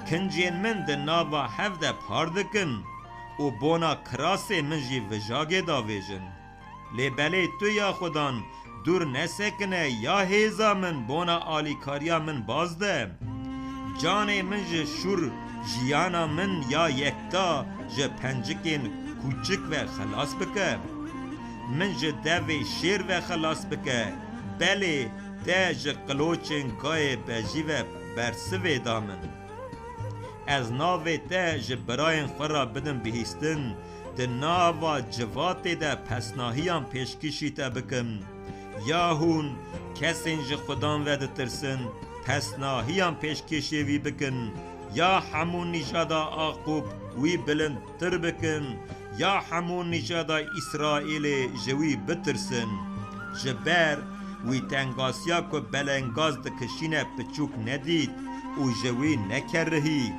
کنجین من ده ناوا هفده پار دکن و بونا کراسی من جی وجاگه داویجن. لی بله تو یا خودان دور نسکنه یا هیزا من بونا آلیکاریا من بازده جان من جه شور جیانا من یا یکتا جه پنجکین کوچک و خلاص بکه من جه دوی شیر و خلاص بکه بله ده جه قلوچین گای بجی و برسوی دامن از ناوی ده جه براین خورا بدن بهیستن ده ناوا جوات ده پسناهیان پیشکشی تا بکم یا هون کسین جه خودان و ده ترسن پسناهیان پیشکشی وی بکن یا همون نژادا آقوب وی بلند تر بکن یا همون نژادا اسرائیل جوی بترسن جبر وی تنگاسیا که بلنگاز دکشینه پچوک ندید و جوی نکرهی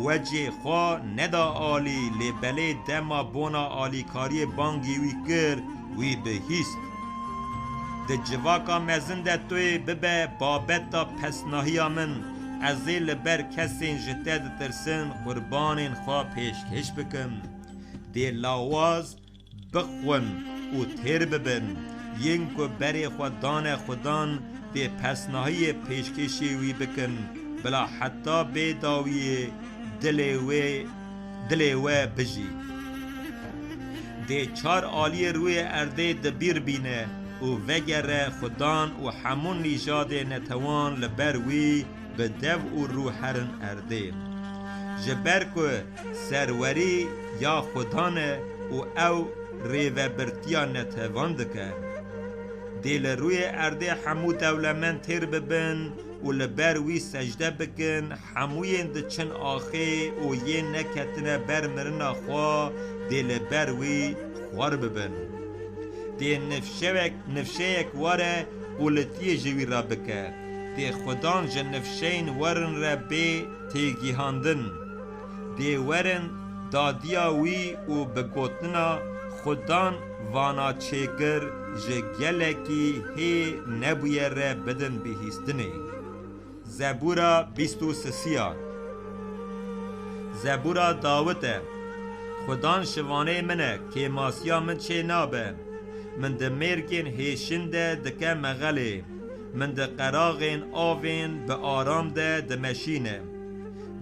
وجه خواه ندا آلی لی بله دما بونا آلی کاری بانگی وی کر وی بهیست ده جواکا مزن ده توی ببه بابتا پسناهی من ازی لبر کسین جته ده ترسن قربانین خواه پیشکش بکن ده لاواز بخون و تیر ببن ین که بری خودان ده پسناهی پیشکشی وی بکن بلا حتی بیداوی دلی و بجی ده چار آلی روی ارده دبیر بینه و وگر خودان و همون نژاد نتوان لبروی به دو و روحرن ارده جبر که سروری یا خودانه و او ریوبرتیا نتوان دکه دیل روی ارده همو دولمن تیر ببن و لبروی سجده بکن هموین ده چن آخه و یه نکتنه بر مرنا خواه دیل بروی خوار ببن دی نفشیک وره قولتی جوی را بکه دی خودان جه نفشین ورن را بی تیگیهاندن دی ورن دادیا وی و بگوتنا خودان وانا چیگر جه گلکی هی نبویه را بدن بهیستنه زبورا 23 زبورا داوته خودان شوانه منه که ماسیا من چه نابه من ده مرگین هیشنده دکه مغله من ده قراغین آوین به آرام ده مشینه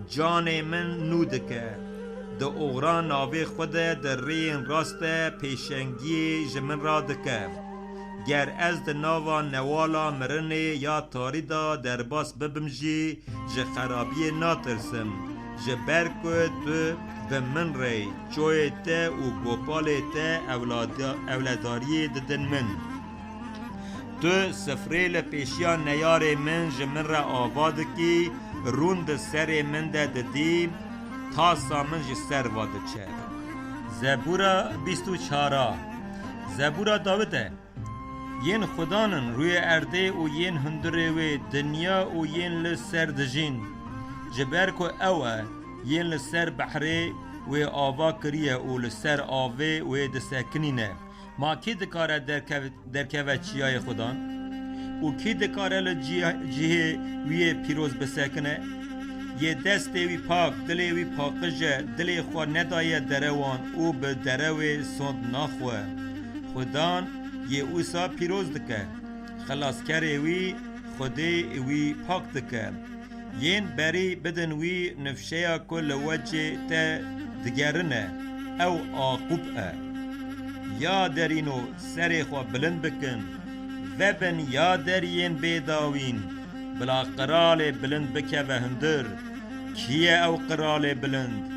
جان من نودکه ده اغران ناوی خود ده رین راست پیشنگی جمن را دکه گر از ده ناوا نوالا مرنه یا تاریدا در باس ببمجی جه خرابی ناترسم جه برکو تو به من ری چوی ته و گوپال ته اولاداری ددن من تو سفریل پیشیان نیار من جمن را آباد کی روند سر من ده ددیم تا سامن جه سر واده چه زبورا 24 زبورا داوته ین خدانن روی ارده و ین هندره و دنیا و ین لسر دجین جبر کو اوه ین لسر بحره و آوا کریه و لسر آوه و دسکنینه ما کی دکاره درکوه چیای خدان و کی دکاره لجیه وی پیروز بسکنه یه دست وی پاک دلی وی پاکجه دلی خوا ندایه دروان او به دروی سند ناخوه خدان یه اوسا پیروز دکه خلاص کره وی خودی وی پاک دکه ین بری بدن وی نفشه کل وجه تا دگرنه او آقوبه یا درینو سر خوا بلند بکن و بن یا درین بیداوین بلا قرال بلند بکه و هندر کیه او قرال بلند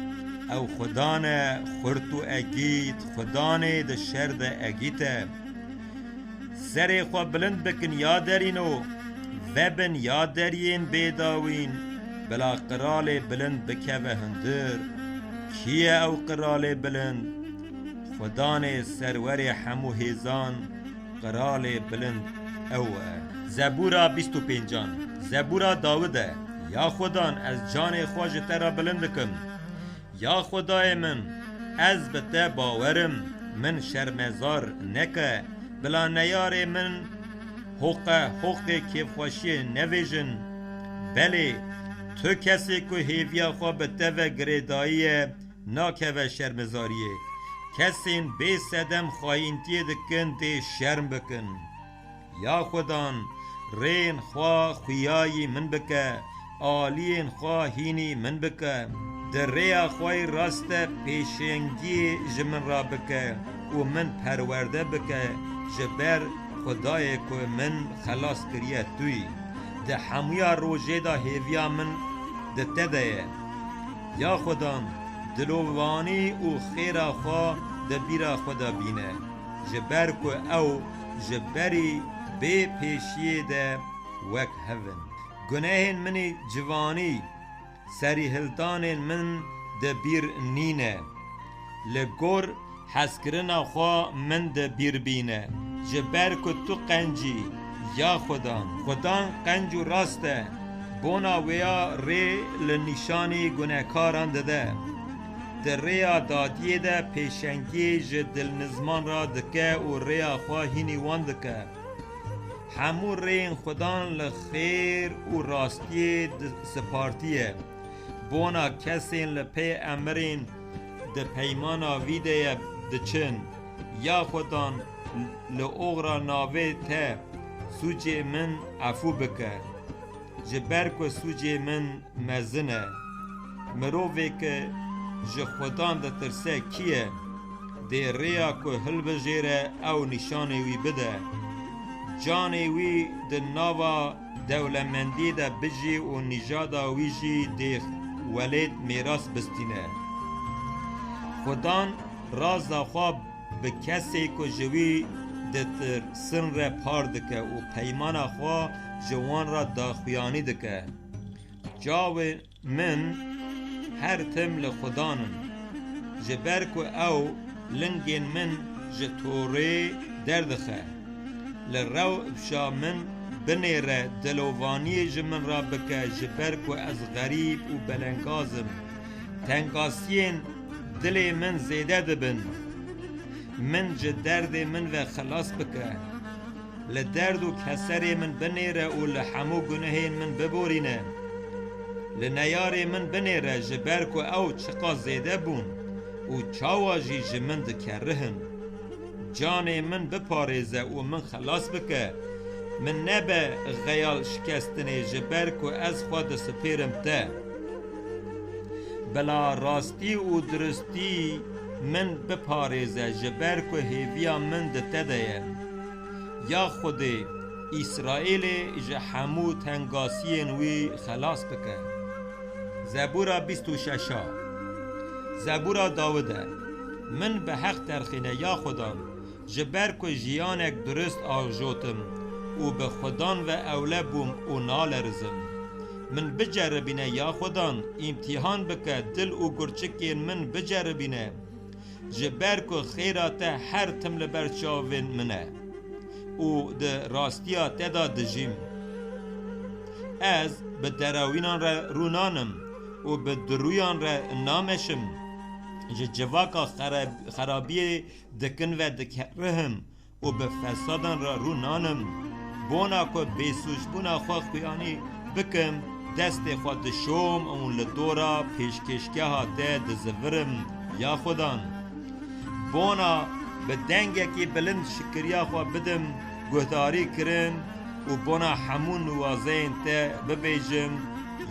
او خدانه خورتو اگید خدانه ده شرد اگیته سر خوا بلند بکن یا درینو و بن یا درین بیداوین بلا قرال بلند بکه و هندر کیه او قرال بلند خدان سرور همو هیزان قرال بلند اوه زبورا 25 زبورا داوده یا خدان از جان خواج ترا بلندکم یا خدای من از بته باورم من شرمزار نکه بلا نیار من حقه که خوشی نویجن بله تو کسی که هیویا خواه بته و گریدایی ناکه و شرمزاریه کسین بی سدم خواهینتی دکن دی شرم بکن یا خدان رین خواه خویایی من بکه آلین خواهینی من بکه در ریا خواهی راست پیشنگی جمن را بکه و من پرورده بکه جبر خدای که من خلاص کریه توی ده حمویا روژه دا هیویا من ده تده یا خدان دلووانی و خیر خواه ده بیرا خدا بینه جبر که او جبری بی پیشیه ده وک هون گناهین منی جوانی سری هلدان من ده بیر نینه لگور حسکرنا خواه من ده بیر بینه جبر که تو قنجی یا خدان قنج و راسته بونا ویا ری لنشانی گناهکاران ده در ریا دادیه ده پیشنگی جدل نزمان را دکه و ریا خواهینی وان دکه همو رین خدان لخیر و راستی سپارتیه بونا کسین لپی امرین ده پیمانا ویده دچن یا خدان لأغرا ناوه ته سوجه من عفو بکه جبر که سوجه من مزنه مروفه که جه خودان ده ترسه کیه ده ریا که هل بجیره او نشانه وی بده جانه وی ده ناوا دولمندی ده بجی و نجادا وی جی ده ولید میراس بستینه خودان رازا خواب به کسی که جوی ده تر سن را پار دکه و پیمان خواه جوان را داخویانی دکه جاو من هر تم لخدانن جبر که او لنگین من جتوره دردخه لرو بشا من بنیره دلوانی جمن را بکه جبرک و از غریب و بلنگازم تنگاسین دل من زیده دبن من جه درد من و خلاص بکه لدرد و کسر من بنیره و لحمو گناهین من ببورینه لنیار من بنیره جبرک و او چقا زیده بون و چاواجی جمن دکرهن جان من بپاريزه و من خلاص بکه من نبه غیال شکستنی جبرک و از خود سپیرم ته بلا راستی و درستی من بپاريزه جبرک و هیویا من دتده یا خود اسرائیل جحمو تنگاسین وی خلاص بکه زبورا 26 زبورا داوده من به حق ترخینه یا خودم جبرک و جیانک درست آجوتم و به خودان و اوله بوم و نالرزم من بجربینه یا خودان امتحان بکه دل و گرچکین من بجربینه جبرک و خیرات هر تمل برچاوین منه و ده راستیا تدا دجیم از به دراوینان را رونانم و به درویان را نامشم جواکا خرابی دکن و دکرهم و به فسادان را رونانم بونا که بیسوش بونا خواه خویانی بکم دست خود شوم اون لدورا پیشکشگه ها ده دزورم یا خودان بونا به دنگه که بلند شکریا خواه بدم گهداری کرن و بونا همون نوازین ته ببیجم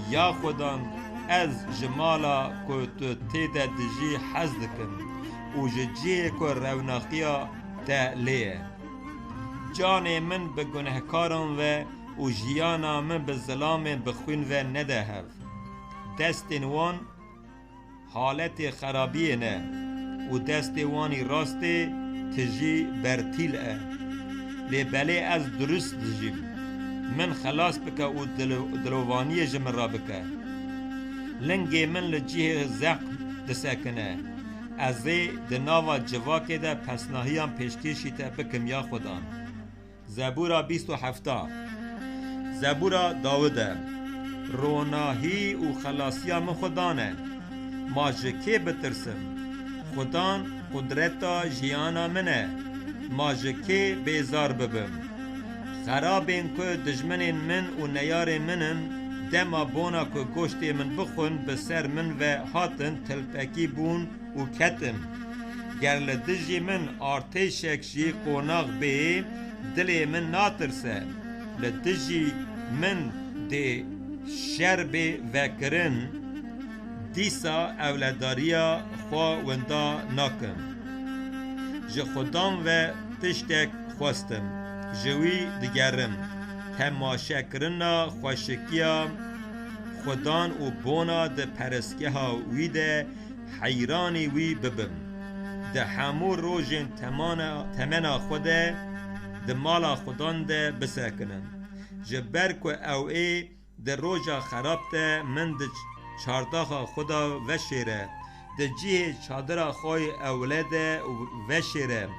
یا خودان از جمالا که تو تیده دجی حز دکم و ججیه که روناقیا ته لیه جان من به گنهکارم و جیانا من به ظلام بخوین و ندهف دست وان حالت خرابیه نه و دست وانی راست تجی برتیل لبله از درست دجیم من خلاص بکه و دلوانی جمن را بکه لنگی من لجیه زق دسکنه ازی دناوا جواکه ده پسناهیان پیشکشی تا بکم یا خودان زبورا 27 زبورا داوده روناهی و خلاصیا من خدانه ما جکه بترسم خدان قدرتا جیانا منه ما جکه بیزار ببم خرابین که دجمنین من و نیار منن دما بونا که گوشت من بخون بسر من و هاتن تلپکی بون و کتم گر لدجی من آرتشک جی قوناغ بی دلی من ناترسه لدجی من دی شر بی وکرن دیسا اولاداریا خواه وندا ناکم جه خودم و تشتک خواستم جوی دگرم تماشا کرنا خوشکیا خودان و بونا ده پرسکه ها وی ده حیرانی وی ببم ده همو روژن تمنا خوده ده مالا خودان ده بسکنن جبرک و او ای ده روژا خراب ده من ده چارداخا خدا وشیره ده جیه چادر خوی اولاده وشیره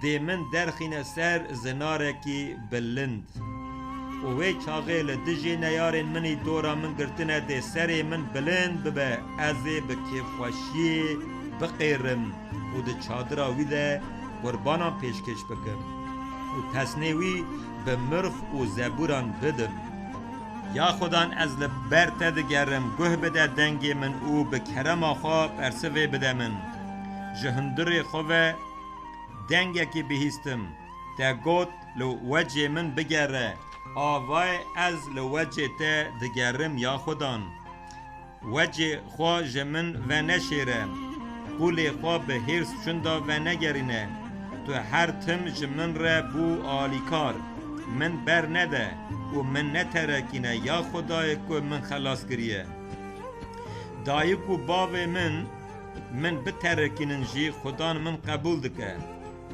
ده من درخین سر زنارکی بلند و وی چاقه لدجی نیارین منی دورا من گرتنه ده سری من بلند ببه ازی بکیف خوشی بقیرم و ده چادرا وی ده قربانان پیشکش بکم و پسنه وی به مرخ و زبوران بدم یا خودان از لبرت دگرم گوه بده دنگی من او به کرم آخوا پرسوه بده من جهندر خواه دنگی که بهیستم تا گوت لو وجه من بگره آوای از لو وجه تا دگرم یا خودان وجه خواه جمن و نشیره قول خواه به هرس چندا و نگرینه تو هر تم جمن را بو آلیکار من بر نده و من نترکینه یا خدای که من خلاص کریه دایک و باو من بترکینن جی خدان من قبول دکه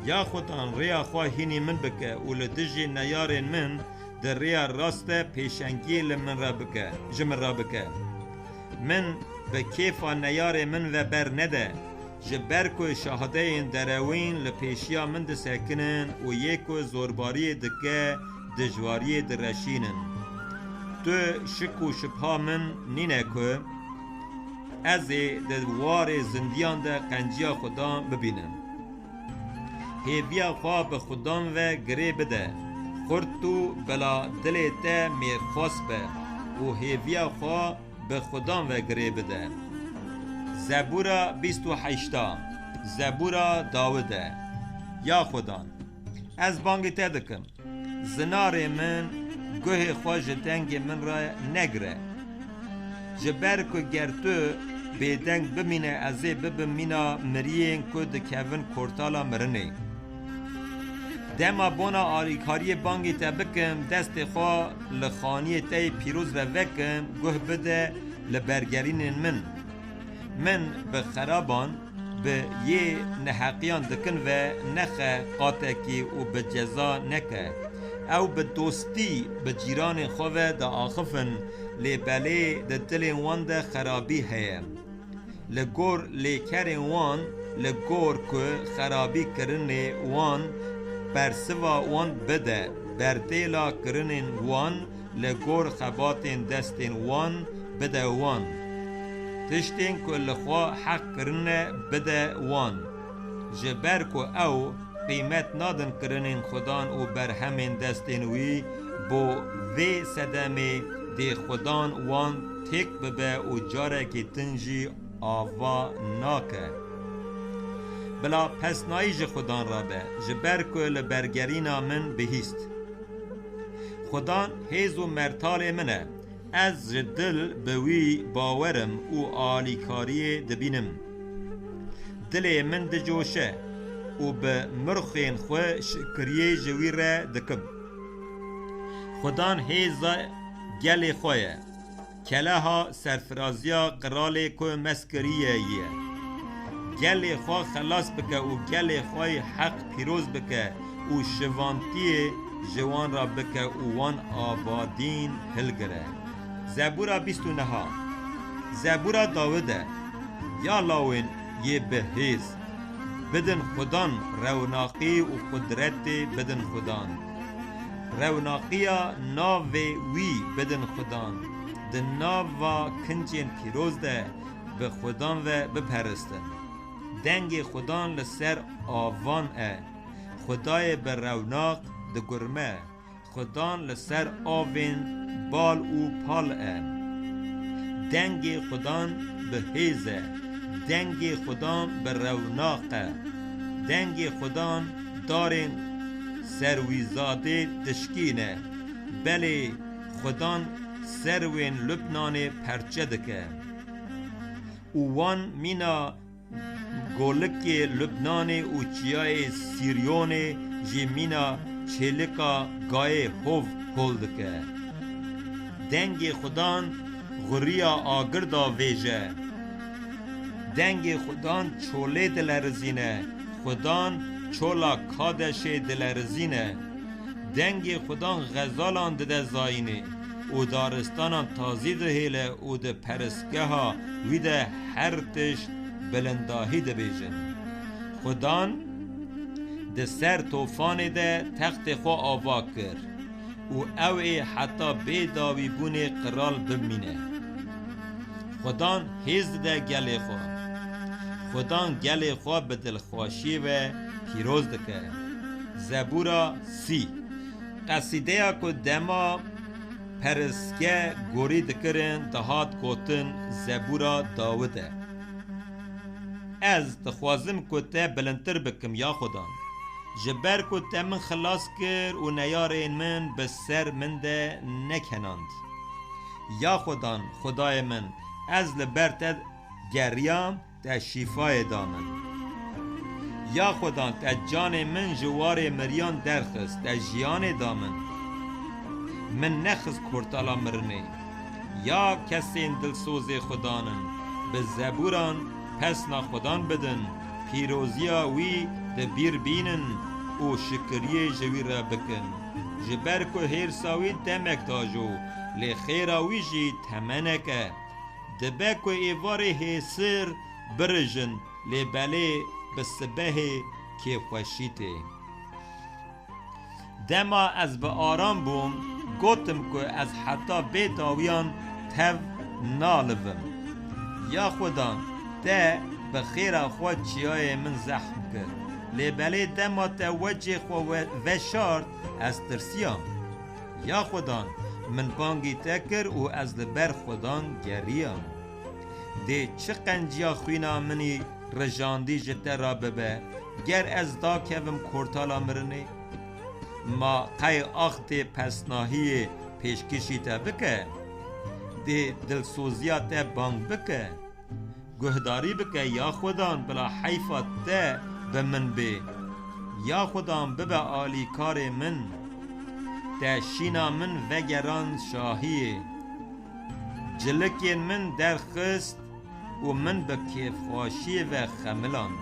یا خدان ریا خواهینی من بکه و لدجی نیارین من در ریا راست پیشنگی لمن را بکه جمن را بکه من به کیفا نیار من و بر نده جبر کو شهده دروین لپیشیا من ده سکنن و یکو زورباری دکه دجواری درشینن تو شکو شبها من نینه که از دوار زندیان ده قنجیا خدا ببینم هیویا خواه به خودان و گره بده خورد تو بلا دلیت می خاص به و هیویا خواه به خودان و گره بده زبورا 28 زبورا داوده یا خودان از بانگی تدکم زنار من گوه خواج دنگ من را نگره جبر که گرتو بیدنگ بمینه ازی ببمینا مرین که دکوین کورتالا مرنه دما بونا آریکاری بانگی تا بکم دست خواه لخانی تای پیروز را وکم گوه بده لبرگرین من به خرابان به یه نحقیان دکن و نخه قاتکی و به جزا نکه او به دوستی به جیران خواه دا آخفن لباله دا دل وان دا خرابی هیم لگور لیکر وان لگور که خرابی کرن وان برسوا وان بده بردیلا کرن وان لگور خبات دست وان بده وان تشتین که لخوا حق کرنه بده وان جبر که او قیمت نادن کرنین خدان و بر همین دستین وی بو وی صدمه دی خدان وان تک ببه و جاره که تنجی آوا ناکه بلا پس نایج خدان را به جبر که لبرگرینا من بهیست خدان هیز و مرتال منه از دل بوی باورم و آلیکاری دبینم دل من دجوشه و به مرخین خو شکریه جوی را دکب خدان هیزا گل خویه کلها سرفرازیا قرال کو مسکریه یه گل خو خلاص بکه و گل خوی حق پیروز بکه و شوانتی جوان را بکه و وان آبادین هلگره زبورا 29 زبورا داوده یا لاوین یه بهیز بدن خدان روناقی و قدرت بدن خدان روناقیا ناو وی بدن خدان ده ناو کنچین پیروز ده به خدان و بپرستن دنگ خدان لسر آوان خدای به روناق ده گرمه خدان لسر آوین بال او پال دنگ خدان به هیزه دنگ خدان به روناقه دنگ خدان دارین سرویزاده دشکینه بله خدان سروین لبنان پرچه دکه اوان مینا گولک لبنان و چیای سیریون جی مینا چلکا گای هوف هول دکه دنگ خدان غریا آگردا ویجه دنگ خدان چوله دلرزینه خدان چولا کادش دلرزینه دنگ خدان غزالان ده زاینه او دارستانان تازی ده هیله او ده پرسگه ها ویده هر تشت بلنداهی ده بیجن خدان ده سر توفان ده تخت خو آوا کر و اوی حتی بیداوی بونه قرال بمینه خدان هیز ده گل خو خدان گل خو به دلخواشی و پیروز دکه زبورا 30 قصیده که دما پرسکه گوری دکرن دهات کوتن زبورا داوده از تخوازم که ته بلندتر بکم یا خدان جبر که ته من خلاص کر و نیارین من به سر من ده نکناند یا خدان خدای من از لبرت گریام تا شفای دامن یا خدان تا جان من جوار مریان درخست تا جیان دامن من نخست کرتالا مرنه یا کسین دلسوز خدانن به زبوران پس نا خدان بدن پیروزیا وی ده بیر بینن و شکریه جوی را بکن جبر که هیر ساوی تمک تاجو لی خیراوی جی تمنکه دبه که ایوار هیسر برجن لبله بسبه که خوشیته. دما از به آرام بوم گوتم که از حتی بیت آویان تو نالوم. یا خدا ده بخیر خود چیای من زخم کرد. لبله دما تا وجه خو وشارد از ترسیام. یا خدا من بانگی تکر و از لبر خودان گریم. ده چه قنجیا خوینا منی رجاندی جته را ببه گر از دا کوم کورتالا مرنه. ما قای آخت پسناهی پیشکشی تا بکه ده دلسوزیات بانگ بکه گهداری بکه. یا خودان بلا حیفات ده به من بی. یا خودان ببه آلی کار من ده شینا من وگران شاهیه. جلکین من در خست و من به کیف خواشی و خملاند.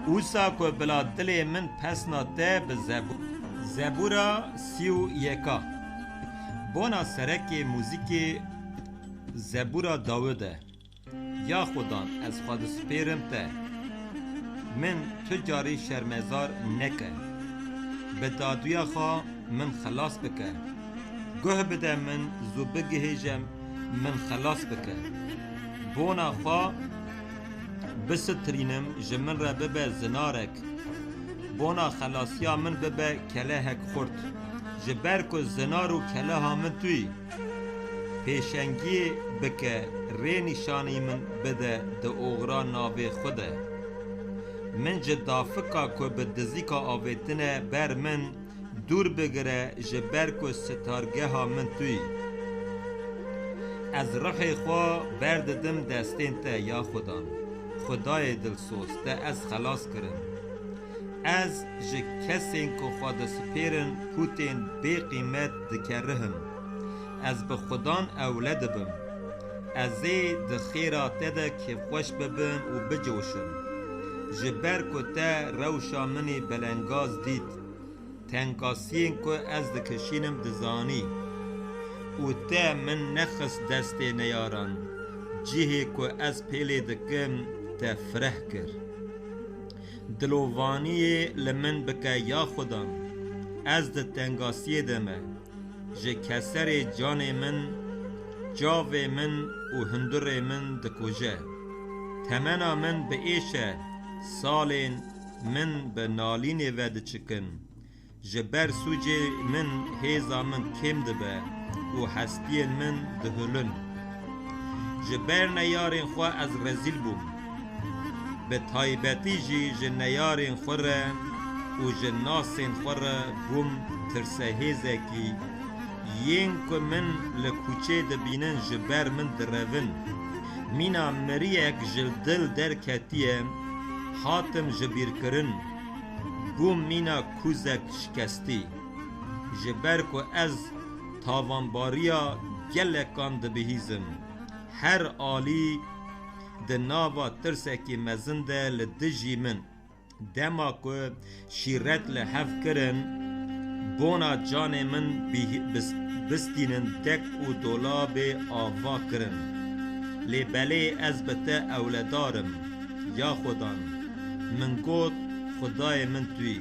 اوسا که بلا دل من پسناته به زبورا 31 بونا سرک موزیک زبورا داوده. یا خودان از خود سپیرم ته من تجاری شرمزار نکه به دادویا خواه من خلاص بکه. گوه بده من زو بگهیجم من خلاص بکه. بونا خواه بسترینم جمن را ببه زنارک. بونا خلاصیا من ببه کلهک خورد. جبر کو زنار و کله ها من توی. پیشنگی بکه ری نشانی من بده ده اوغرا ناوی خوده. من جدافکا که به دزیکا آویتنه بر من دور بگره جبر کو ستارگه ها من توی. از رخ خوا برددم دستین ته. یا خدا خدای دلسوز ته از خلاص کرم. از جه کسین که خود سپیرن پوتین بی قیمت دکرهم. از به خدان اولد بم. از ده خیرات ده که خوش ببم و بجوشم. جبر که ته روشا منی بلنگاز دید. تنگاسین که از دکشینم دزانی. و ته من نخست دست نیاران. جیه که از پیل دکم تفرح کر. دلووانی لمن بکه. یا خدا از ده تنگاسی دمه جه کسر جان من جاو من و هندر من دکوجه. تمنا من به ایشه سالین من به نالین ود چکن. جبر سوجه من هیزا من کم دبه و هستی من دهلن. جبر نیارین خواه از رزیل بوم. به تایبتی جه نیارین خوره و جه ناسین خوره بوم ترسه هیزه کی. ین که من لکوچه دبینن جبر من درون. مینا مریک جل دل در کتیه حاتم جبیر کرن. بوم مینا کوزک شکستی. جبر که از تاوانباریا گلکان دبهیزم. هر آلی ده ناوا ترسکی مزنده لدجی من. دما که شیرت لحف کرن بونا جان من بستینن دک و دولاب آوا کرن. لبله از بته اولدارم. یا خدا من گوت خدای من توی.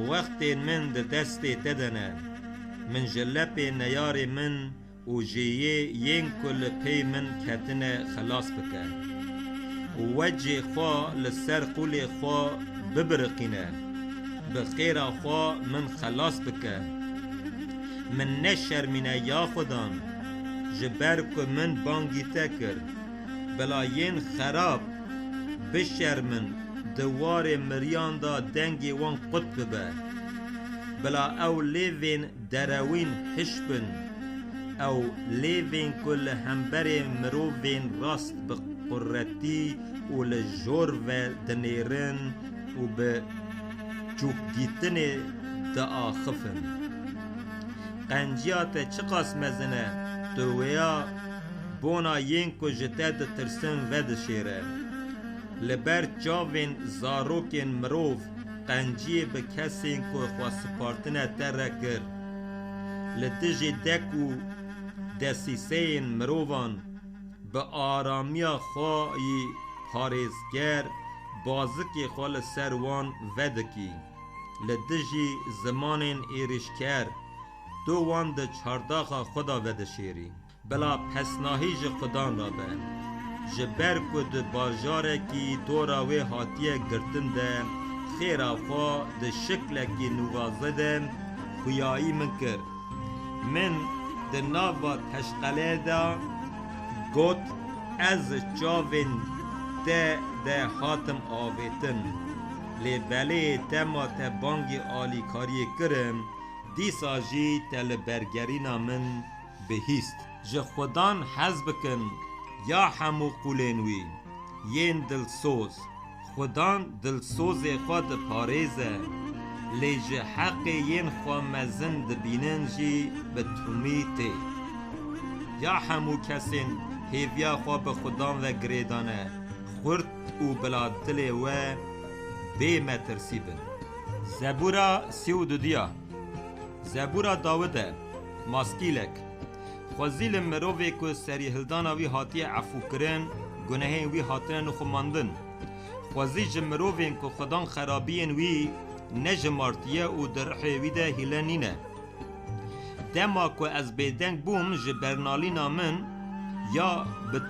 وقت من ده دست تدنه من جلب نیار من و جیه ین کل پی من کتنه خلاص بکه. وجه خواه لسر قول خواه ببرقینه. بخیر خواه من خلاص بکه. من نشرمینه. یا خدا جبر که من بانگی تکر بلا ین خراب بشرمن دوار مریان دا دنگی وان قطب ببه. بلا او لیوین دروین هشبن او لیوین کل همبر مرووین راست بقرتی و لجور و دنیرن و به چوک دیتن دا آخفن. قنجیات چقاس مزنه دویا بونا ین کو جته دا ترسن و دشیره. لبر چاوین زاروکین مروف قنجی به کسین که خواست سپارتنه تره کر. لدجی دکو دسیسین مروفان به آرامی خواهی پارێزگر بازکی خوا لسر وان ودکی لدجی زمانین ایرشکر دو وان ده چارداخ خدا ودشیری بلا پسناهی ج خدا را به جبر کد باجاره کی دورا و هاتیه گرتن ده خیر خوا ده شکل کی نوازه ده خویایی من کر من ده ناوا تشقله ده گوت از چاوین ده هاتم آویتن لی بله تما تا بانگی آلی کاری کرم دیسا جی تل برگرینا من بهیست جه خودان حز بکن یا همو قولنوی ین دلسوز خودان دلسوز خود پاریزه لی جه حق ین خوا مزن دبینن جی بتومی تی یا همو کسین هیویا خوا به خودان و گریدانه خورد و بلا دل و بی مترسی بن زبورا 32 زبورا داوده ماسکیلک خوزیل مرووی که سری هلدانا وی هاتی عفو کرن گناهین وی هاتن خماندن خوزیج مرووین که خدان خرابین وی نجمارتیه و درحی وی ده هیلنینه دما که از بیدنگ بوم جبرنالینا من یا به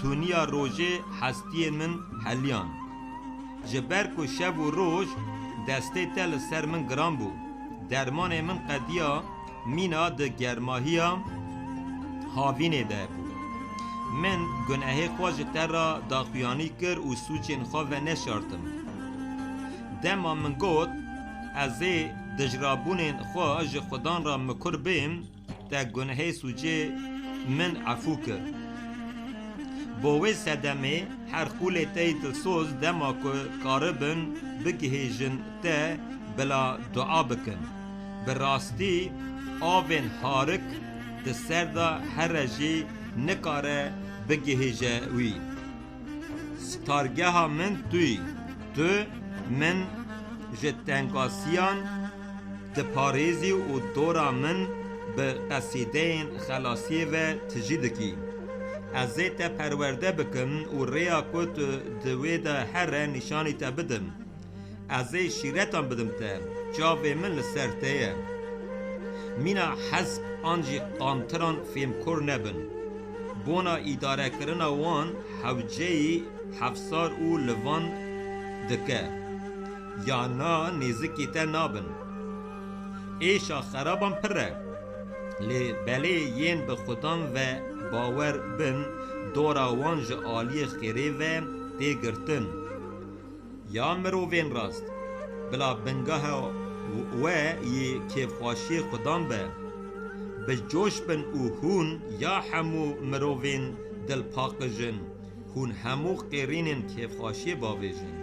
تونیا روژه هستی من حلیان جبر که شب و روژ دسته تل سر من گرام بو درمان من قدیا مینا ده گرماهیا هاوینه ده بو من گناه خواج تر را داخویانی کر و سوچین خواه نشارتم دما من گوت از دجرابون خواج خودان را مکر بیم تا گناه سوچه من عفو کر بوی صدمه هر خول تی دلسوز دما که کاربن بگهیجن ته بلا دعا بکن براستی آوین هارک ده سردا هر جی نکاره بگهیجه وی ستارگه ها من توی تو من جتنگاسیان ده پاریزی و دورا من به قصیده خلاصی و تجیدکی از زیت پرورده بکن و ریا کت دوی ده هر نشانی تا بدم از زی شیرتان بدم تا جاوی من لسر تایه مینا حسب آنجی قانتران فیم کر نبن بونا اداره کرن وان حوجهی حفصار او لوان دکه یا نا نیزکی تا نابن ایشا خرابان پره لی بله ین به خودان و باور بن دورا وانج آلی خیره و تیگرتن یا مروین راست بلا بنگاه و یه کیفخواشی خودان به جوش بن او هون یا همو مروین دل پاکجن هون همو قیرین کیفخواشی باویجن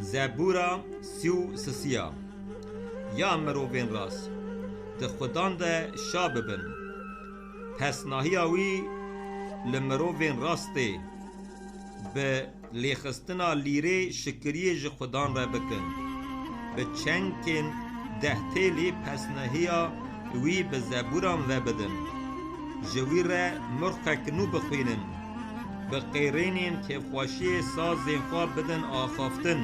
زبورا 33 یا مروین راست ده خودان ده شاب بن پس ناهی آوی لمروین راسته به لیخستنا لیره شکریه ج خودان را بکن به چنکن ده تیلی پس ناهی آوی به زبوران و بدن جوی را مرخک نو بخوینن به قیرینین که خواشی سازین خواه بدن آخافتن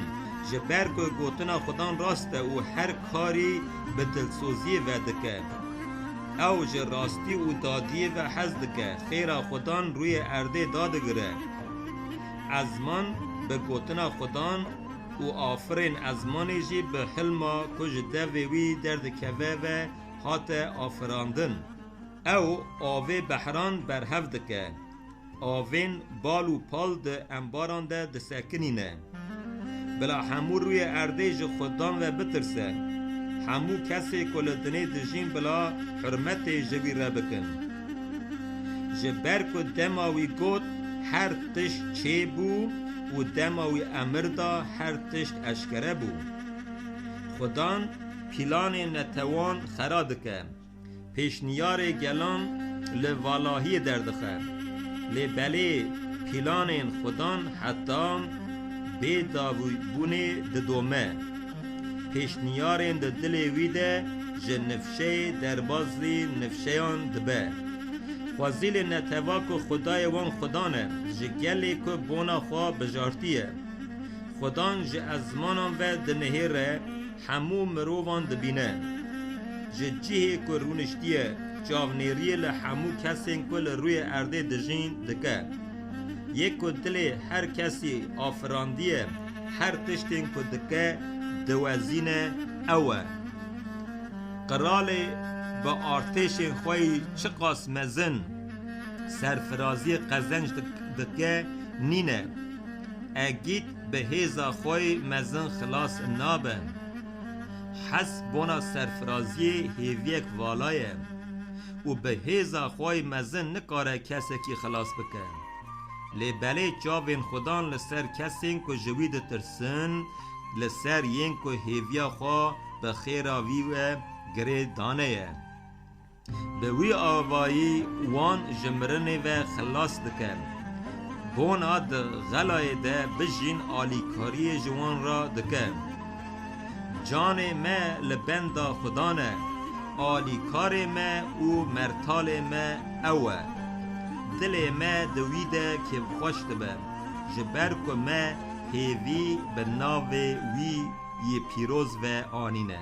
جبر که گوتنا خودان راسته و هر کاری به دلسوزی و دکه او جه راستی و دادیه و حزد که خیر خودان روی ارده دادگره ازمان به گوتنا خودان و آفرین ازمانی جی به حلما کج دوی درد کوه و هات آفراندن او آوه بحران بر هفت که آوین بال و پال ده انباران ده سکنینه بلا همو روی ارده جه خودان و بترسه همو کسی کلدنی دجین بلا حرمت جوی را بکن جبر که دماوی گوت هر تشت چه بو و دماوی امر دا هر تشت اشکره بو خودان پیلان نتوان خرادکه پیشنیار گلان لوالاهی دردخه لبلی پیلان خودان حتی به داوی بونه ددومه پیشنیارین ده دلی ویده جه نفشه دربازی نفشهان دبه خوازیل نتوا که خدای وان خدانه جگلی که بونا خواه بجارتیه خدان جه ازمانان و دنهیره همو مروان دبینه جه جیه که رونشتیه جاونیریه لحمو کسین که لروی ارده دجین دکه یک که دل هر کسی آفراندیه هر تشتین که دکه دوازینه اوه قراله با آرتشین خواهی چقاس مزن سرفرازی قزنج دکه نینه اگید به هیزا خواهی مزن خلاص نابه حس بونا سرفرازی هیویک والایه و به هیزا خواهی مزن نکاره کسی که خلاص بکه لی بله جاوین خودان لسر کسین که جوید ترسن لسر ین که هیویا خواه به خیرا ویوه گره دانه به وی آوایی وان جمرنه و خلاص دکن بونا ده غلای ده بجین آلیکاری جوان را دکن جان ما لبندا خدانه آلیکار ما او مرتال ما اوه دل ما دویده که خوش دبه جبر که ما هیوی به ناو وی یه پیروز و آنینه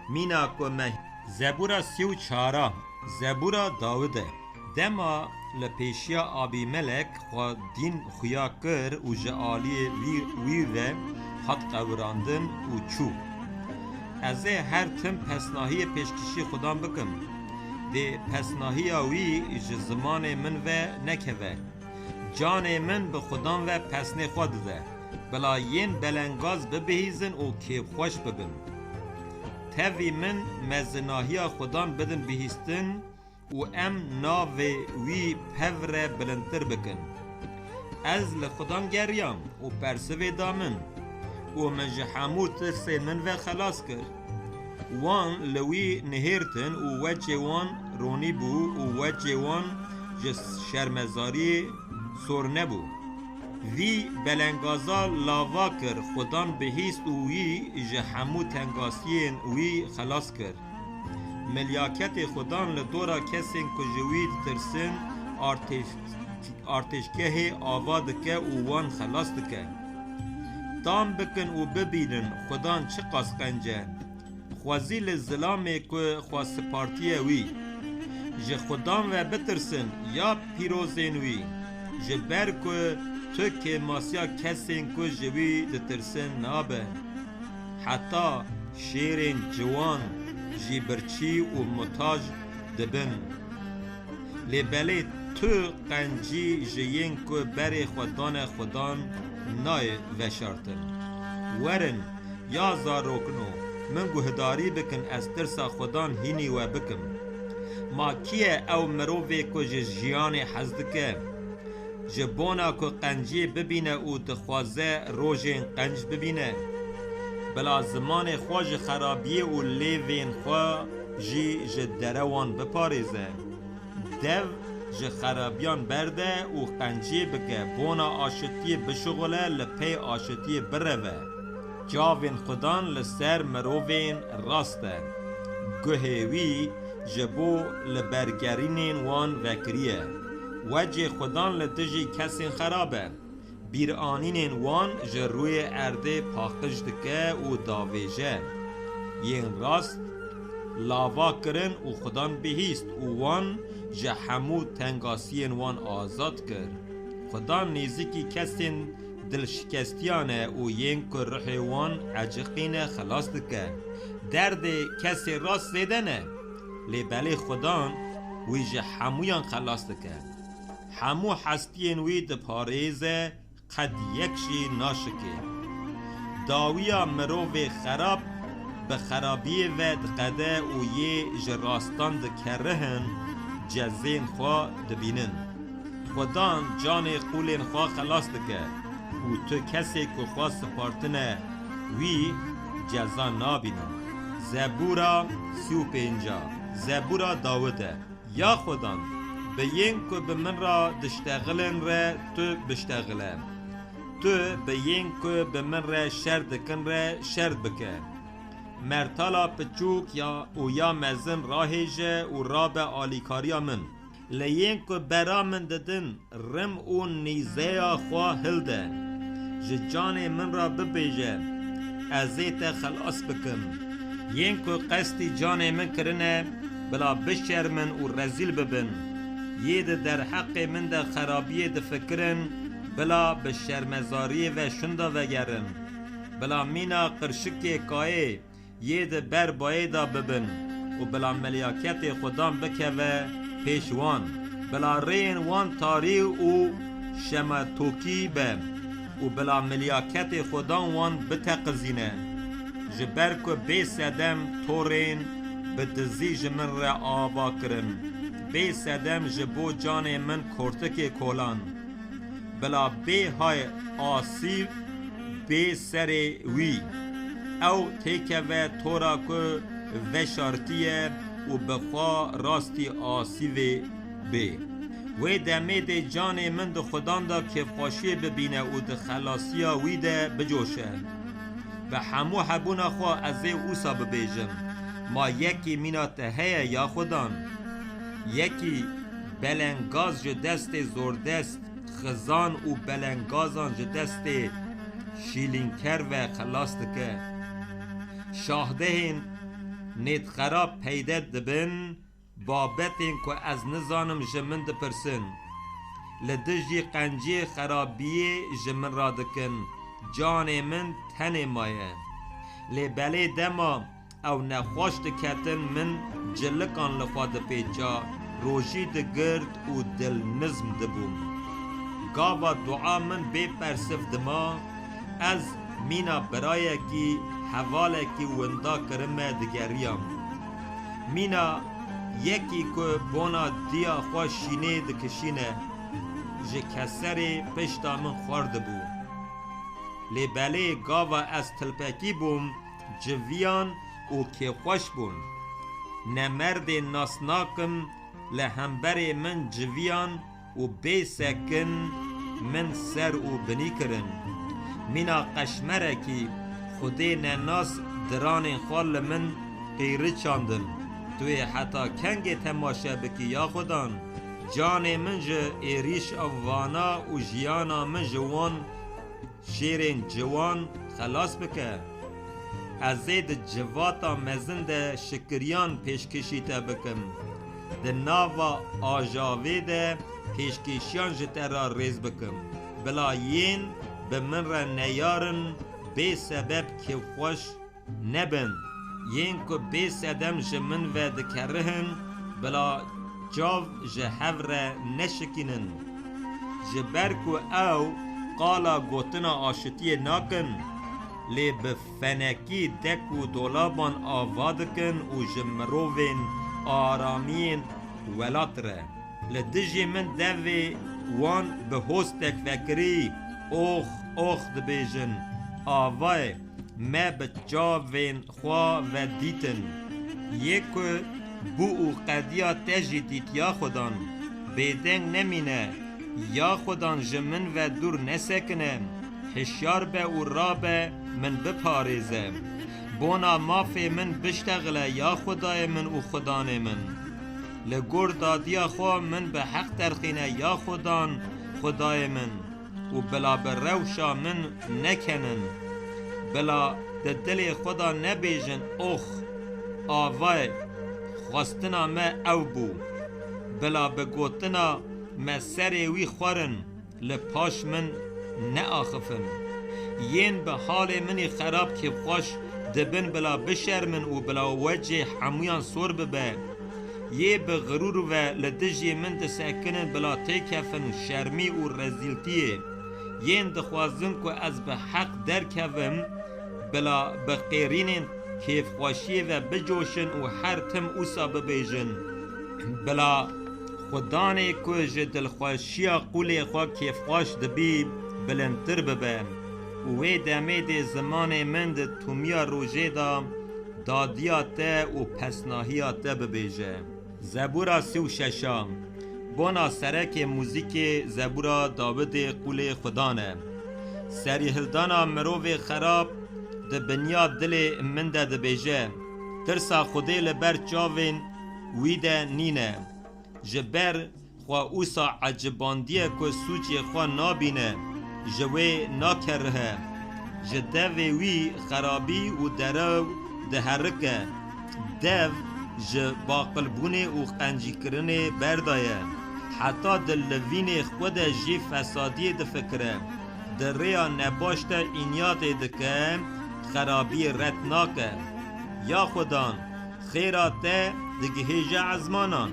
مینا که ما زبورا 34 زبورا داوده دما لپیشیا آبی ملک خوا دین خویا کر و جعالی وی و حد قوراندن و چو از هر تم پسناهی پیشکشی خدام بکم ده پسناهی وی زمان من و نکوه جان من به خدام و پسنه خود ده بلا ین بلنگاز ببهیزن و کیب خوش ببن تاوی من مزناهی خدام بدن بهیستن و ام ناو وی پور بلندتر بکن از لخدام گریم و پرسوی دامن و من جحمو ترسین من و خلاص کرد وان لوی نهیرتن و وجه وان رونی بو و وجه وان جس شرمزاری سور نبو وی بلنگازا لاوا کر خدان بهیست و وی جحمو تنگاسین وی خلاص کرد ملیاکت خدان لدورا کسین که جوید ترسن آرتشگه آواد که و وان خلاص دکه دام بکن و ببینن خدان چه قاسقنجه خوازیل ظلامه که خواست پارتیه وی جه خدان و بترسن یا پیروزین وی جه بر که تو که ماسیا کسین که جوی دترسن نابه حتی شیرین جوان جی برچی و متاج دبن لیبلی تو قنجی جیین که بری خودان نای وشارتن ورن یا زاروکنو من گوهداری بکن از ترسا خودان هینی و بکم ما کیه او مروفی که جیان حزدکه جبونا که قنجی ببینه و دخوازه روژین قنج ببینه بلا زمان خواج خرابیه و لیوین خواه جی جدروان بپاریزه دو جه خرابیان برده و قنجی بکه بونا آشتی بشغله لپی آشتی بروه جاوین خودان لسر مروین راسته گوهوی جبو لبرگرینین وان وکریه وجه خودان لدجی کسین خرابه بیرانین وان جروی ارده پاخش دکه و داویجه ین راست لاوا کرن و خدان بهیست و وان جه همو تنگاسین وان آزاد کر خدان نیزی کسین دلشکستیانه و ین که روح وان عجقینه خلاص دکه درد کسی راست زیدنه لیبلی خدان وی جه همویان خلاص دکه همو هستین وی دپاریزه قد یکشی ناشکه داویا مروف خراب به خرابی ود قده و یه جراستان دکرهن جزین خواه دبینن خدان جان قولین خواه خلاص دکه و تو کسی که خواه سپارتنه وی جزا نابینن زبورا 35 زبورا داوده یا خدان به ین که به من را دشتغلن را تو بشتغلن تو به ین که به من را شرد کن را شرد بکه مرتالا پچوک یا او یا مزن راهیجه و راب آلیکاریا من لیین که برا من ددن رم و نیزه خواه هلده جان من را ببیجه ازیت خلاص بکم ین که قصدی جان من کرنه بلا بشر من و رزیل ببن ید در حق من ده خرابیه ده فکرن بلا بشرمزاری و شنده وگرن بلا مینا قرشک کائه ید بر بایده ببن و بلا ملیاکت خودم بکوه پیشوان بلا رین وان تاری و شمتوکی به و بلا ملیاکت خودم وان بتقزینه جبر که بی سدم تورین بدزی جمن را آوا کرن بی سدم جبو جان من کرتک کولان بلا بی های آسیب بی سر وی او تیکه و تورا که وشارتیه و بخوا راستی آسیوه بی وی دمه ده جان من ده خودان دا که خواشی ببینه و ده خلاصیا وی ده بجوشه و همو حبونا خواه ازه اوسا ببیجم ما یکی مینا تهیه یا خودان یکی بلنگاز جو دست زوردست خزان و بلنگازان جو دست شیلینکر و خلاص دکه شاهدهین نیت خراب پیدا دبن بابتین که از نزانم جمن دپرسن لدجی قنجی خرابیه جمن را دکن جان من تن مایه لبله دما او نخوش دکتن من جلکان لخواد پیچا روشی دگرد و دل نظم دبوم گاوا دعا من بی پرسف دما از مینا برای کی حواله کی وندا کرمه دگریم مینا یکی که بونا دیا خواه شینه دکشینه جه کسری پشتا من خورده بو لبله گاوا از تلپکی بوم جویان او که خوش بون نمرد ناسناکم لهمبر من جویان و بی سکن من سر و بنی کرن مینا قشمره کی خودی نناس دران خال من قیره چاندن توی حتی کنگ تماشا بکی یا خودان جان من جه ایریش افوانا و جیانا من جوان شیرین جوان خلاص بکه از زید جواتا مزند شکریان پیشکشی تا بکم ده ناوا آجاوی ده پیشکشیان جتا را ریز بکم بلا یین به من را نیارن بی سبب که خوش نبن یین که بی سدم جمن و دکرهن بلا جاو جهو را نشکینن جبرکو او قالا گوتنا آشتی ناکن لی بفنکی دک و دولابان آوادکن و جمروین آرامین ولاتره لدجی من دوی وان به هستک فکری اوخ دبیجن آوای ما بجاوین خوا و دیتن یکو بو او قدیا تجی دیت یا خودان بیدنگ نمینه یا خودان جمن و دور نسکنه هشیار به او رابه من بپاریزه بونا مافی من بشتغله یا خدای من و خدان من لگور دادیا خوا من به حق ترخینه یا خدان خدای من و بلا بروشا من نکنن بلا دل خدا نبیجن اوخ آوای خواستنا ما او بو بلا بگوتنا ما سری وی خورن لپاش من نآخفن ین به حال منی خراب که خوش دبن بلا بشرمن و بلا وجه حمویان سور ببه یه به غرور و لدجی من دسکنن بلا تکفن شرمی و رزیلتیه ین دخوازن که از به حق درکوم بلا بقیرین کیف خوشی و بجوشن و هر تم اوسا ببیجن بلا خدانه که جدل خوشی قولی خواه کیف خوش دبی بلندتر ببه وی دمه ده زمان من ده تومیا روژه دا دادیا ته و پسناهیا ته ببیجه زبورا 36 بونا سرک موزیک زبورا داود قول خدانه سری هلدانا مروو خراب ده بنیا دل من ده بیجه ترسا خوده لبر چاوین وی ده نینه جبر خوا اوسا عجباندیه که سوچی خوا نابینه جوه ناکره جدو وی خرابی و درو دهرکه دو باقلبونه و قنجی کرنه بردایه حتی دلوین خود جی فسادی دفکره در ریا نباشت اینیات دکه خرابی رتناکه یا خودان خیرات دگهیجه عزمانان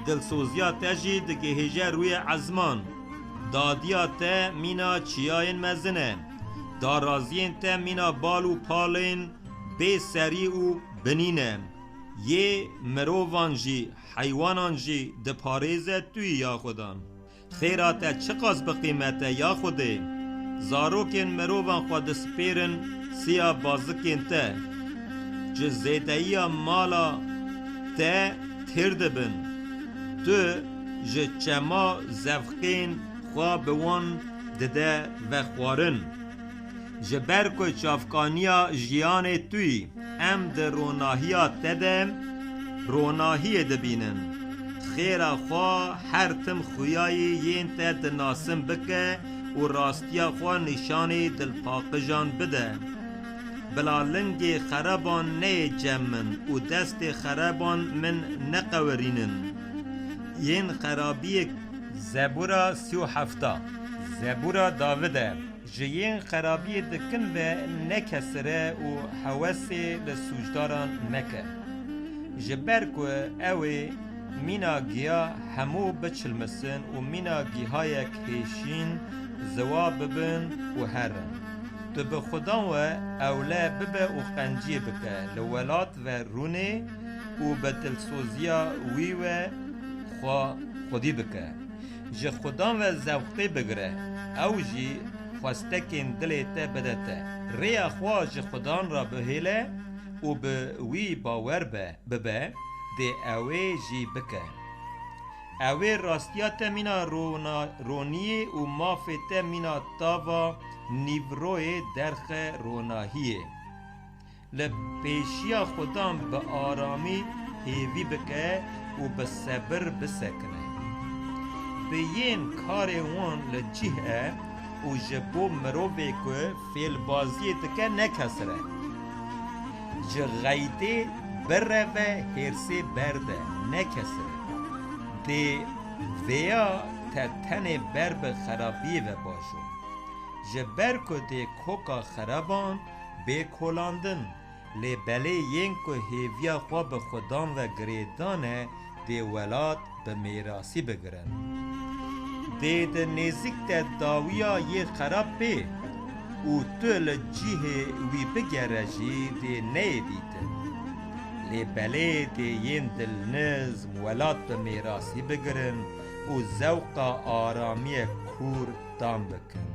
دلسوزیات جی دگهیجه روی عزمان دادیات مینا چیاین مزنه دارازین تا مینا بالو پالین بی سری و بنینه یه مروان جی حیوانان جی دپاریزه توی یا خودان خیرات چقاس بقیمته یا خوده زاروکین مروان خود سپیرن سیا بازکین ته جزیدهی مالا ته ترد بن تو جچما زفقین خواه بوان دده و خوارن جبر کو چافکانیا جیان توی ام در روناهیا تده روناهی دبینن خیر خواه هر تم خویای یین تد ناسم بکه و راستیا خواه نشانی دلپاقجان بده بلا لنگ خرابان نه جمن و دست خرابان من نقورینن یین خرابی زبورا 37 زبورا داوده جیین خرابی دکن و نکسره و حوثی لسوجداران مکه جبر که اوی مینا گیا همو بچلمسن و مینا گیهای کهشین زوا ببن و هرن تو به خدا و اوله ببه و قنجی بکه لولات و رونه و به دلسوزیا وی و خودی بکه جه خدا و زوقتی بگره او جی خواستکین دلیت بدته ریا خواه جه خدا را بهیله و به وی باور ببه ده اوه جی بکه اوه راستیات مینا رونیه و مافت مینا تاوا نیوروی درخ روناهیه لپیشیا خودم به آرامی هیوی بکه و به صبر بسکنه به این کار وان لجیه و جبو مروفه که فیل بازی دکه نکسره جه غیده بره و هرسه برده نکسره ده ویا تتن بر به خرابی و باشو جبر که ده کوکا خرابان به کلاندن لی بله ین که هیویا خواه به خودان و گریدانه ده ولاد به میراسی بگرن ده نزیک ده داویا یه خراب به او تو لجیه وی بگرجی ده نیدیتن لی بله ده ین دلنزم ولاد به میراسی بگرن و زوق آرامی کور دام بکن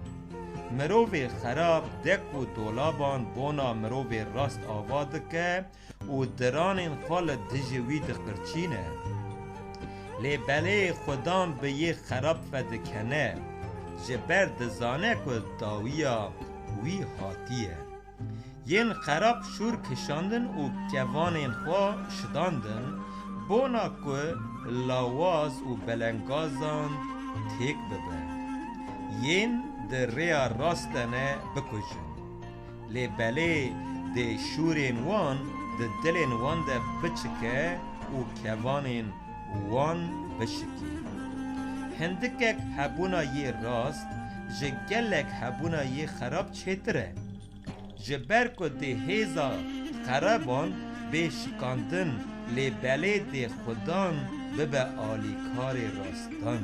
مروی خراب دک و دولابان بونا مروی راست آواد که و دران این خال دجوی دقرچینه لی بله خودم به یه خراب فدکنه جبر دزانه که داویا وی حاتیه ین خراب شور کشاندن و کوان این خواه شداندن بونا که لاواز و بلنگازان تیک ببه ین در ریا راستنه بکشن لی بله ده شورین وان ده دلین وان ده بچکه و کوانین وان بشکی هندکک هبونا یه راست جگلک هبونا یه خراب چیتره جبر که ده هیزا خرابان به شکاندن لی بله ده خودان ببه آلیکار راستان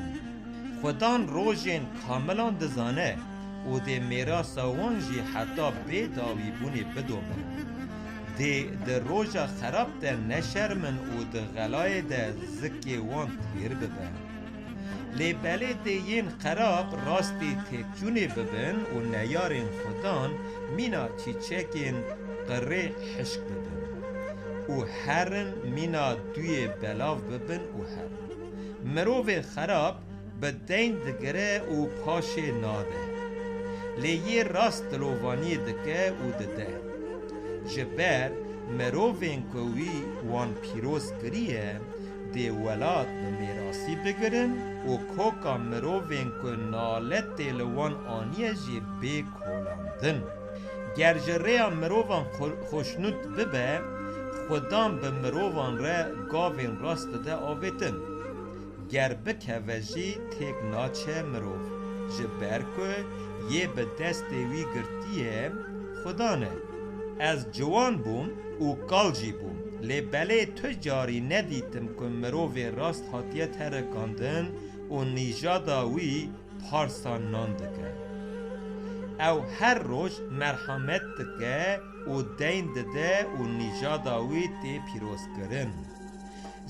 خودان روژین کاملان دزانه و ده میراسا وانجی حتی به داوی بونی بدومه ده روژا خراب ده نشرمن و ده غلای ده زکی وان تیر ببه لی بله ده ین خراب راستی تکجونی ببن و نیارین خودان مینا چیچکین قره حشک ببن و هرن مینا دوی بلاو ببن و هرن مروف خراب به دین دگره و پاشه ناده لیه راست دلوانی دکه و دده جبر مروفین کوی وان پیروز کریه دی ولات به میراسی بگرن و کوکا مروفین که نالت لوان آنیه جی بی کولاندن. گرجره مروفان خوشنود ببه خودان به مروفان را گاوین راست ده آویتن. گر بکوژی تک ناچه مروف جبر که یه به دست وی گرتیه خدانه. از جوان بوم و کالجی بوم لی بله تجاری ندیدم که مروف راست هاتیه ترکاندن و نیجادا وی پارسان ناندکه. او هر روز مرحمت دکه و دین دده و نیجادا وی تی پیروز کرن.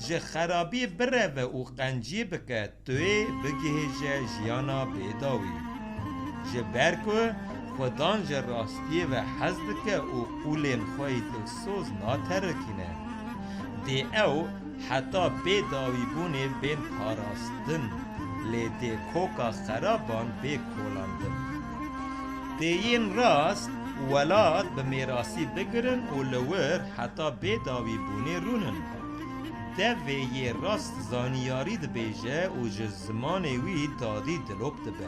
جه خرابی بره و قنجی بکه توی بگیه جیانا بیداوی. جه برکو خودان جه راستی و حزد که او قولین خواهی دلسوز ناترکینه. دی او حتی بیداوی بونه بین پاراستن لی دی کوکا خرابان بی کولاندن. دی این راست ولاد به میراسی بگرن و لور حتی بیداوی بونه رونن. دوی یه راست زانیاری ده بیجه و جه زمان وی دادی دلوب ده به.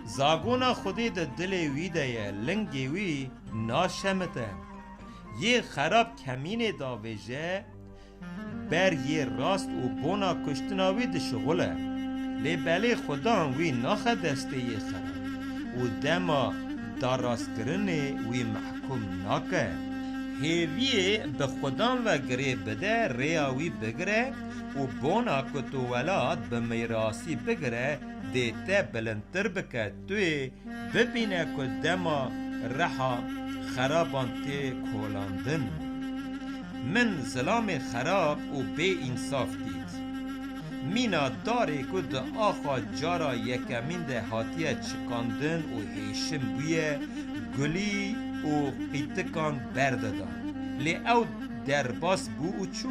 زاگونا خودی ده دل وی ده یه لنگی وی ناشمته. یه خراب کمین دا بیجه بر یه راست و بونا کشتناوی ده شغله. لی بله خودان وی ناخه دسته یه خراب و دما داراست کرنه وی محکوم ناکه. هیویه به خودان و گره بده ریاوی بگره و بونا کتو ولاد به میراسی بگره دیته بلندتر بکه توی ببینه که دما رحا خرابان تی کولاندن. من ظلام خراب و بی انصاف دید. مینا داره که ده آخا جارا یکمین ده حاتیه چکاندن و هیشم بویه گلی و قیتکان بردادن. لی او درباس بو و چو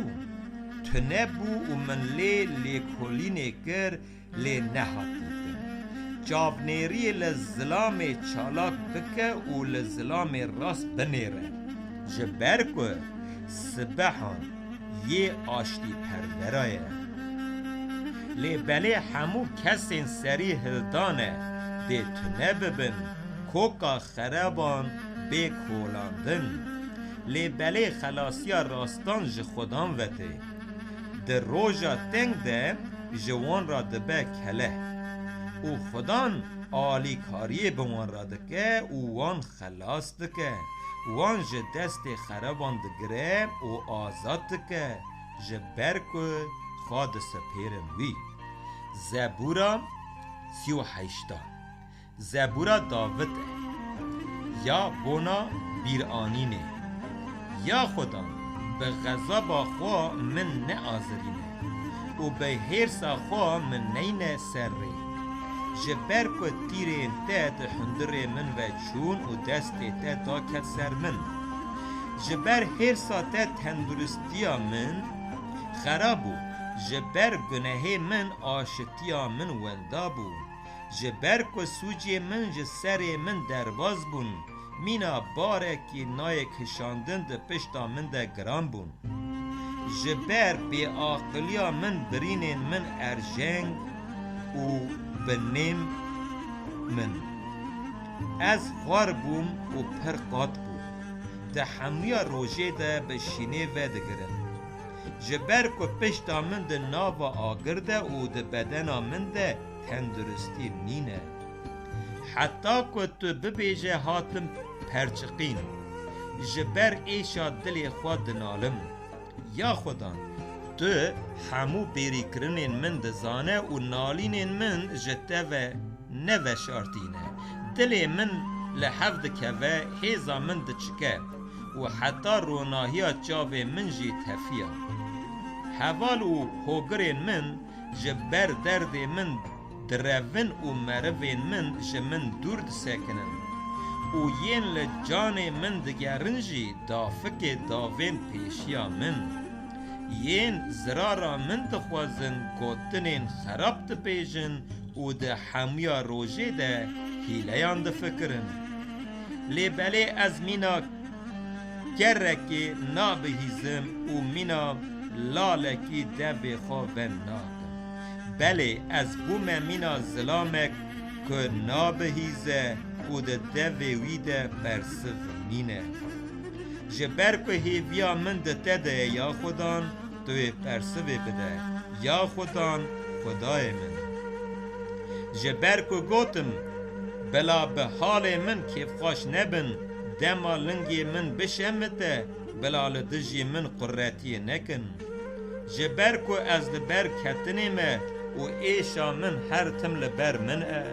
تنه بو و من لی کلینه کر لی نهات دیدن. جاونیری لزلام چالاک بکه و لزلام راست بنیره. جبر که سبحان یه آشتی پرورایه. لی بله همو کسین سری هلدانه دی تنه ببن کوکا خرابان بی کولاندن. لی بله خلاصیا راستان ج خودان وته. در روژا تنگ ده جوان را دبه کله. او خودان آلی کاری بوان را دکه او وان خلاص دکه. وان ج دست خرابان دگره و آزاد دکه. ج برکو خواد سپیرن وی. زبورا 38 زبورا داوته. یا بونا بیرانینه. یا خدا به غضب خوا من نه آزرینه و به حرص خوا من نینه سره. جبر که تیرین تد حندر من و چون و دست تد داکت سر من. جبر حرص تد تندرستیا من خرابو. جبر گناه من آشتیا من وندابو. جبر که سوجی من جسر من درباز بون. مینا باره که نای کشاندن ده پشتا من ده گرام بون. جبر بی آقلیا من برینین من ارجنگ و بنیم من. از غار بوم و پر قات بوم. ده همیا روژه ده بشینه و دگرن. جبر که پشتا من ده ناو آگرده و ده بدنا من ده تندرستی نینه. حتی که تو ببیجه هاتم پرچقین. جبر ایشا دلی خود دنالم. یا خدا تو همو بیری کرنین من دزانه و نالینین من جته و نوه شارتینه. دلی من لحفظ که و حیزا من دچکه و حتی روناهیا جاوه من جی تفیه. حوال و هوگرین من جبر درد من درون و مروین من جمن دورد سکنن و ین لجان من دگرنجی دافک داوین پیشیا من ین زرارا من دخوازن گوتنین خراب دپیجن و ده همیا روژه ده هیلیان دفکرن. لی بله از مینا گرکی نابهیزم و مینا لالکی دوی خواه و ناکم بله از بوم مینا ظلامک که نابهیزه و ده دوی ویده برسف مینه جبر که هیویا من ده تده یا خودان توی پرسوی بده یا خودان خدای من جبر که گوتم بلا به حال من کیف خوش نبن دما لنگی من بشمته بلا لدجی من قررتی نکن جبر که از لبر کتنی مه و ایشا من هر تم لبر منه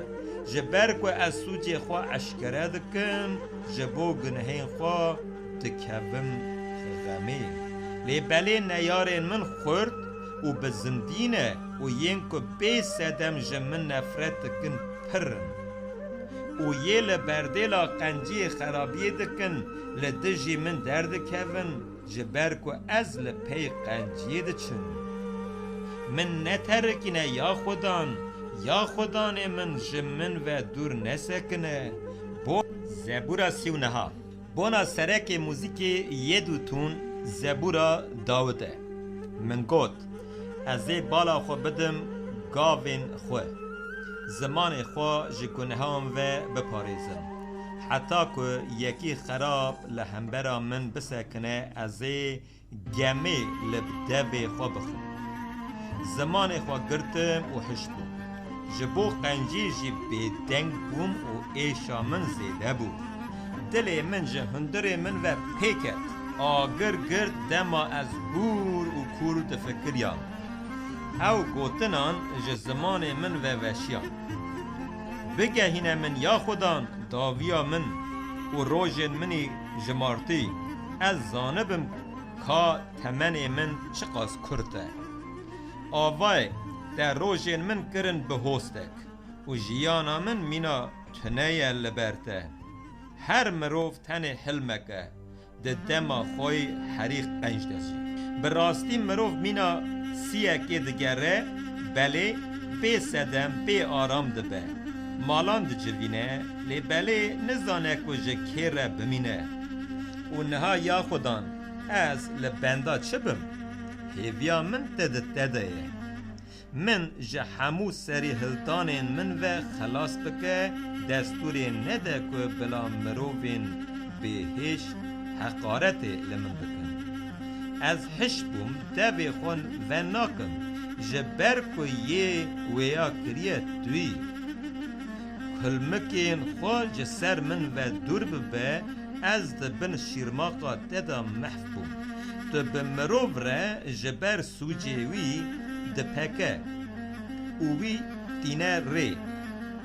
جبر که از سوجی خواه اشکره دکم جبو گنهین خواه دکبم غمی لی بلی نیارین من خورد و بزندینه و ین که بی سدم جمن نفرت دکن پرن و یه لبردیلا قنجی خرابی دکن لدجی من درد کون جبر که از لپی قنجی دچن من نترکینه یا خدان من جمن و دور نسکنه بو زبورا 39 بونا سرک موزیکی یه دوتون زبورا داوده من گوت از بالا خو بدم گاوین خواه زمان خواه جکنه هم و بپاریزم حتی که یکی خراب لحنبرا من بسکنه از گمه لبدوی خواه بخون زمان خواه گرتم و حشتم جبو قنجی جی بیدنگ بوم و ایشا من زیده بود دل من جه هندر من و پیکت آگر گرد دما از بور و کور دفکریان او گوتنان جه زمان من و وشیان بگهینه من یا خودان داویا من و روژن منی جمارتی از زانبم که تمن من چقاس کرده آوای در روژن من کرن به هستک و جیانا من مینا تنه لبرته هر مروف تنه حلمکه ده دما خوی حریق قنج دسی براستی مروف مینا سیاکی دگره بله بی سدم بی آرام دبه مالان ده جوینه لی بله نزانه کجه کره بمینه و نها یا خودان از لبندا چه بم هیویا من تده من جه همو سری هلتانین من و خلاص بکه دستوری نده که بلا مروفین به هیچ حقارت لمن بکن از حش بوم دوی خون و ناکم جبر که یه ویا کریه توی کلمکین خواه جسر من و دور ببه از دبن شیرماقا ددا محفوم دب مروف را جبر سوجی وی دپکه اوی دینه ری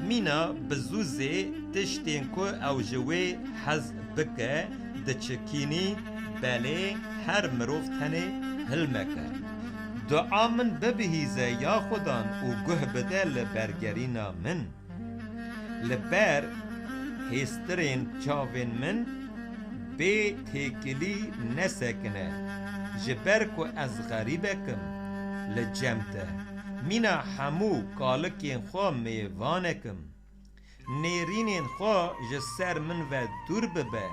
مینا بزوزه تشتین که او جوی حز بکه دچکینی بله هر مروف تنه هلمکه دعا من ببهیزه یا خودان و گه بده لبرگرینا من لبر هسترین چاوین من بی تکلی نسکنه جبر که از غریبکم لجمته مینا همو کالکین خواه میوانکم نیرینین خواه جسر من و دور ببه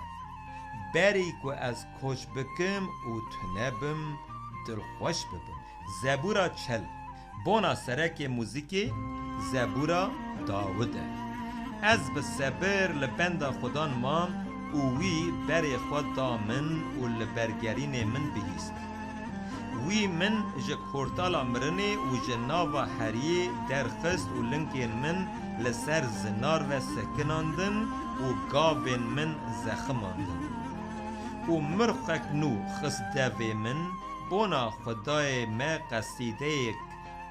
بری که از کش بکم و تنبم دل خوش ببم زبورا چل بونا سرک موزیکی زبورا داوده از بسبر لبندا خودان مام اوی بری خود دامن و لبرگرین من بهیست وی من جه کورتالا مرنه و جناوا حریه درخست و لنکین من لسر زنار و سکناندن و گاوین من زخماندن و مرخک نو خست دوی من بونا خدای ما قصیده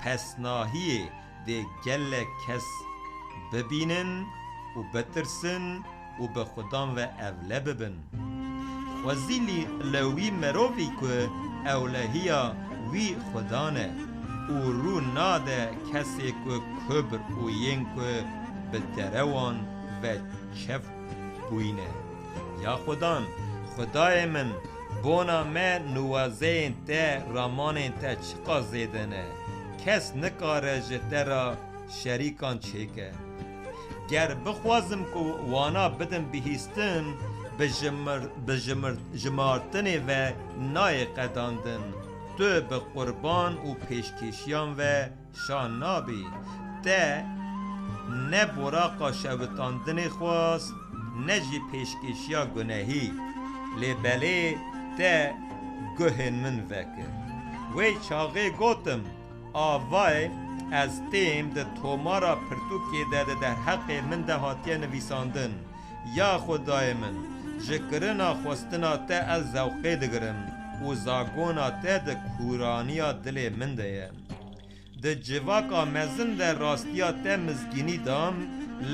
پسناهی ده گل کس ببینن و بترسن و به خدام و اوله ببن خوزیلی لوی مروی که اولهیا وی خدانه و رو ناده کسی که کبر و ین که به دروان و چف بوینه یا خدای من بونا من نوازین تا رامانین تا چقا زیدنه کس نکاره جته را شریکان چیکه گر بخوازم که وانا بدم بهیستن به جمارتن و نای قداندن تو به قربان و پیشکشیان و شان نابی ده نه براقا شوتاندن خواست نه جی پیشکشیا گناهی لبله ده گهن من وکر وی چاقه گوتم آوای از تیم ده تومارا پرتوکی ده در حق من ده هاتیه نویساندن یا خدای من جکرنا خواستنا ته از زوقه دگرم و زاگونا ته ده کورانیا دل من ده ده جواکا مزن ده راستیا ته مزگینی دام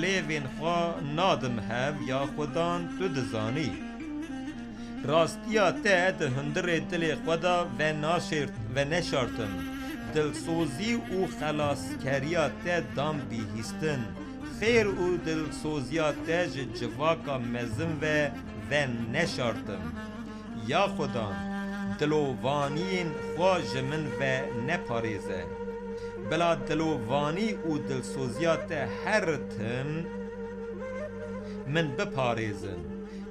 لیوین خواه نادم هف یا خودان تو دزانی راستیا ته ده هندر دل خدا و نشارتم دلسوزی و خلاصکریا ته دام بیهیستن خیر و دلسوزیا ته جواکا مزن و نشارتم یا خدا دلووانین خواج من و نپاریزه بلا دلووانی و دلسوزیا ته هر تم من بپاریزن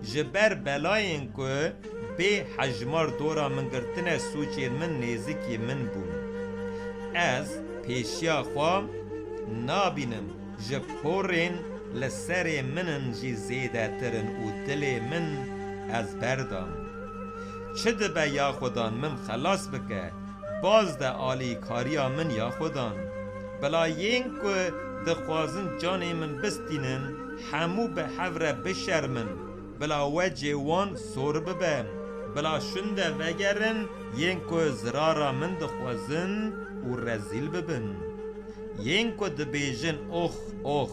جبر بلاین که به حجمار دورا من گرتن سوچین من نیزکی من بون از پیشیا خواه نابینم جپورین لسر منن جی زیده ترن و دل من از بردم چه دبه یا خودان من خلاص بکه باز ده آلی کاریا من یا خودان بلا ین که دخوازن جان من بستینن همو به حوره بشرمن بلا وجه وان سور ببم بلا شنده وگرن ین که زرارا من دخوازن و رزیل ببن ین که دبیجن اوخ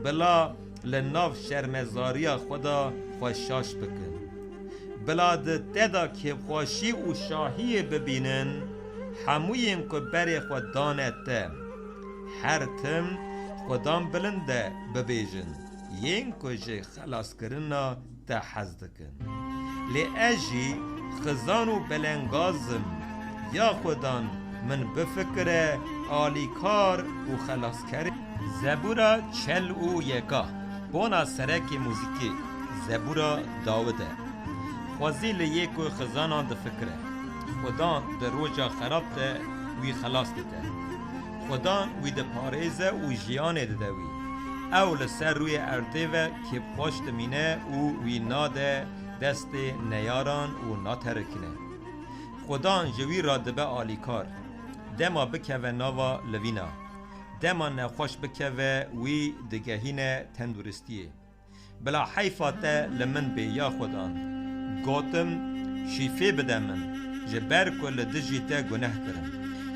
بلا لناف شرمزاریا خدا خوشاش بکن بلا ده تدا که خوشی و شاهی ببینن هموین که بری خود دانته هر تم خودم بلنده ببیجن ین که جه خلاص کرنا تا حز دکن لی اجی خزان و بلنگازم یا خودان من بفکره آلیکار و خلاص کرد زبورا چل و یکا بونا سرک موزیکی زبورا داوده خوازی لیکو خزانان ده فکره خدان ده روجا خراب ده وی خلاص ده خدان وی ده پاریزه و جیانه ده وی او لسر روی ارده و که پشت مینه و وی ناده دست نیاران و ناترکنه خدان جوی را دبه آلیکار دما بکه و ناوا لوینا دما نخوش بکه و وی دگهین تندورستیه بلا حیفاته لمن بی یا خدان گوتم شیفه بده من جبر کل دجی تا گناه کرم